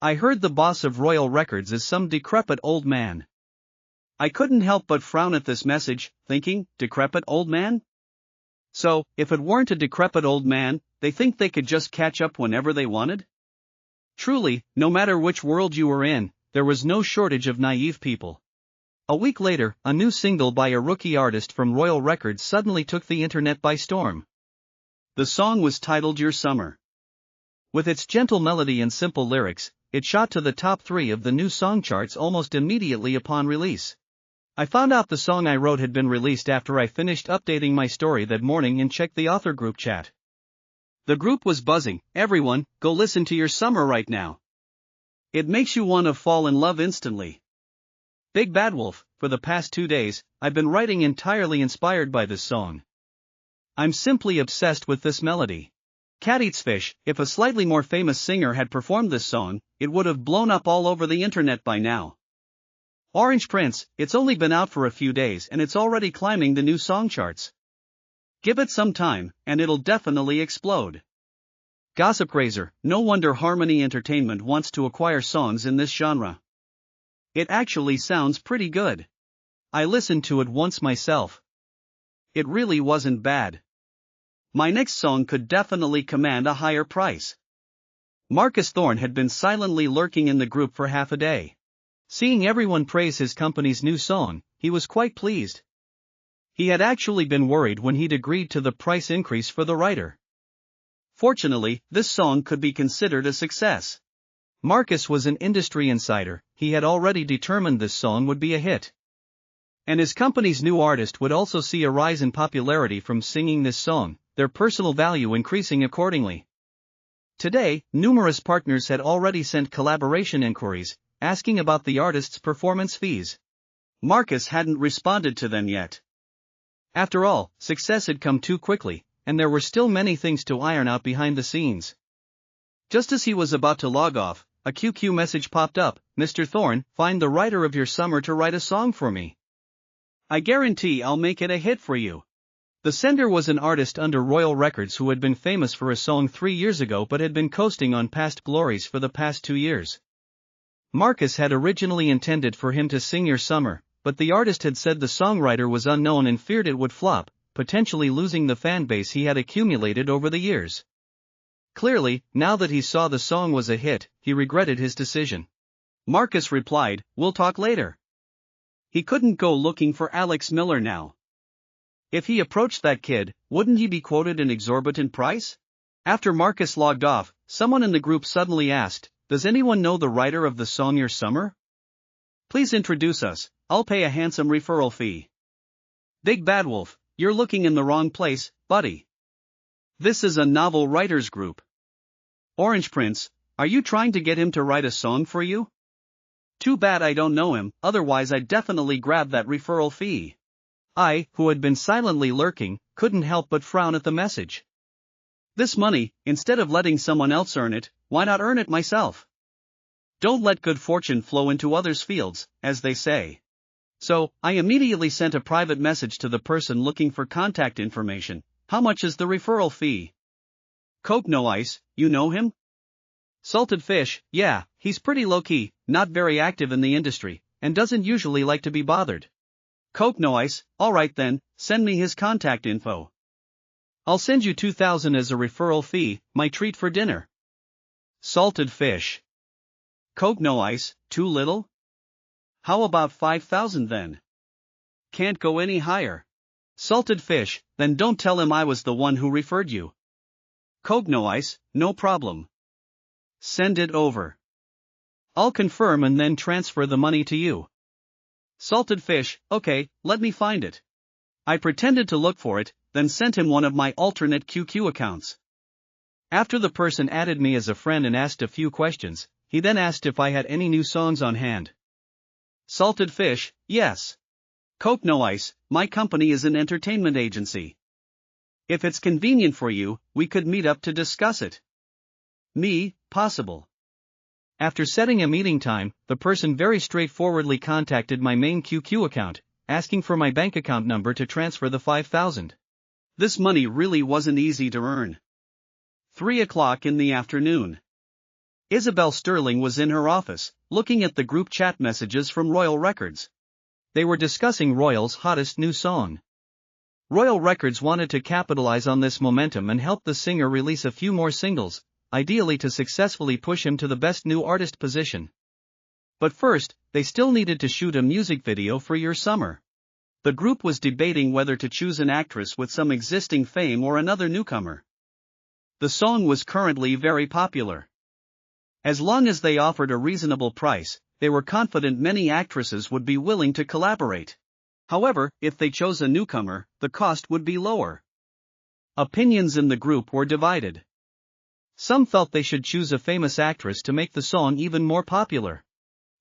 I heard the boss of Royal Records is some decrepit old man. I couldn't help but frown at this message, thinking, decrepit old man? So, if it weren't a decrepit old man, they think they could just catch up whenever they wanted? Truly, no matter which world you were in, there was no shortage of naive people. A week later, a new single by a rookie artist from Royal Records suddenly took the internet by storm. The song was titled Your Summer. With its gentle melody and simple lyrics, it shot to the top 3 of the new song charts almost immediately upon release. I found out the song I wrote had been released after I finished updating my story that morning and checked the author group chat. The group was buzzing. Everyone, go listen to Your Summer right now. It makes you want to fall in love instantly. Big Bad Wolf, for the past 2 days, I've been writing entirely inspired by this song. I'm simply obsessed with this melody. Cat Eats Fish, if a slightly more famous singer had performed this song, it would have blown up all over the internet by now. Orange Prince, it's only been out for a few days and it's already climbing the new song charts. Give it some time, and it'll definitely explode. Gossip Razor, no wonder Harmony Entertainment wants to acquire songs in this genre. It actually sounds pretty good. I listened to it once myself. It really wasn't bad. My next song could definitely command a higher price. Marcus Thorne had been silently lurking in the group for half a day. Seeing everyone praise his company's new song, he was quite pleased. He had actually been worried when he'd agreed to the price increase for the writer. Fortunately, this song could be considered a success. Marcus was an industry insider. He had already determined this song would be a hit. And his company's new artist would also see a rise in popularity from singing this song, their personal value increasing accordingly. Today, numerous partners had already sent collaboration inquiries, asking about the artist's performance fees. Marcus hadn't responded to them yet. After all, success had come too quickly, and there were still many things to iron out behind the scenes. Just as he was about to log off, a QQ message popped up. Mr. Thorne, find the writer of Your Summer to write a song for me. I guarantee I'll make it a hit for you. The sender was an artist under Royal Records who had been famous for a song 3 years ago but had been coasting on past glories for the past 2 years. Marcus had originally intended for him to sing Your Summer, but the artist had said the songwriter was unknown and feared it would flop, potentially losing the fan base he had accumulated over the years. Clearly, now that he saw the song was a hit, he regretted his decision. Marcus replied, "We'll talk later." He couldn't go looking for Alex Miller now. If he approached that kid, wouldn't he be quoted an exorbitant price? After Marcus logged off, someone in the group suddenly asked, "Does anyone know the writer of the song Your Summer? Please introduce us, I'll pay a handsome referral fee." Big Bad Wolf, you're looking in the wrong place, buddy. This is a novel writers group. Orange Prince, are you trying to get him to write a song for you? Too bad I don't know him, otherwise I'd definitely grab that referral fee. I, who had been silently lurking, couldn't help but frown at the message. This money, instead of letting someone else earn it, why not earn it myself? Don't let good fortune flow into others' fields, as they say. So, I immediately sent a private message to the person looking for contact information. How much is the referral fee? Coke No Ice, you know him? Salted Fish, yeah, he's pretty low-key, not very active in the industry, and doesn't usually like to be bothered. Coke No Ice, alright then, send me his contact info. I'll send you $2,000 as a referral fee, my treat for dinner. Salted Fish. Coke No Ice, too little? How about 5,000 then? Can't go any higher. Salted Fish, then don't tell him I was the one who referred you. Coke No Ice, no problem. Send it over. I'll confirm and then transfer the money to you. Salted fish, okay, let me find it. I pretended to look for it, then sent him one of my alternate QQ accounts. After the person added me as a friend and asked a few questions, he then asked if I had any new songs on hand. Salted fish, yes. Coke no ice, my company is an entertainment agency. If it's convenient for you, we could meet up to discuss it. Me, possible. After setting a meeting time, the person very straightforwardly contacted my main QQ account, asking for my bank account number to transfer the 5,000. This money really wasn't easy to earn. 3 o'clock in the afternoon. Isabel Sterling was in her office, looking at the group chat messages from Royal Records. They were discussing Royal's hottest new song. Royal Records wanted to capitalize on this momentum and help the singer release a few more singles, ideally to successfully push him to the best new artist position. But first, they still needed to shoot a music video for Your Summer. The group was debating whether to choose an actress with some existing fame or another newcomer. The song was currently very popular. As long as they offered a reasonable price, they were confident many actresses would be willing to collaborate. However, if they chose a newcomer, the cost would be lower. Opinions in the group were divided. Some felt they should choose a famous actress to make the song even more popular.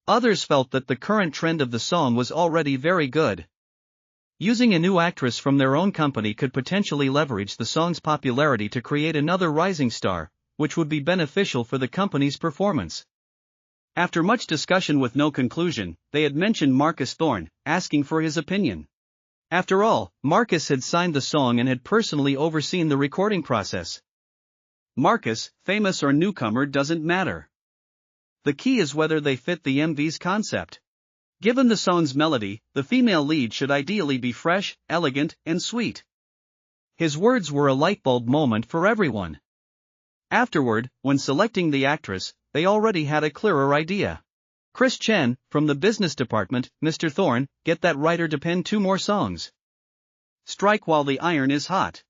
Others felt that the current trend of the song was already very good. Using a new actress from their own company could potentially leverage the song's popularity to create another rising star, which would be beneficial for the company's performance. After much discussion with no conclusion, they had mentioned Marcus Thorne, asking for his opinion. After all, Marcus had signed the song and had personally overseen the recording process. Marcus, famous or newcomer, doesn't matter. The key is whether they fit the MV's concept. Given the song's melody, the female lead should ideally be fresh, elegant, and sweet. His words were a lightbulb moment for everyone. Afterward, when selecting the actress, they already had a clearer idea. Chris Chen, from the business department, Mr. Thorne, get that writer to pen 2 more songs. Strike while the iron is hot.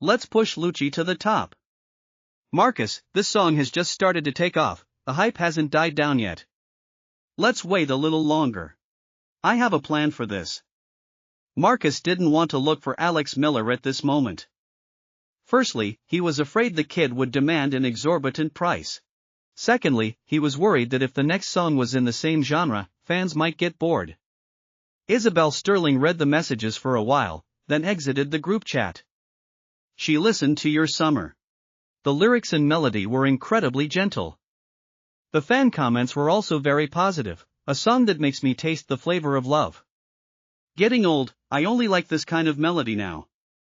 Let's push Lucci to the top. Marcus, this song has just started to take off, the hype hasn't died down yet. Let's wait a little longer. I have a plan for this. Marcus didn't want to look for Alex Miller at this moment. Firstly, he was afraid the kid would demand an exorbitant price. Secondly, he was worried that if the next song was in the same genre, fans might get bored. Isabel Sterling read the messages for a while, then exited the group chat. She listened to Your Summer. The lyrics and melody were incredibly gentle. The fan comments were also very positive, a song that makes me taste the flavor of love. Getting old, I only like this kind of melody now.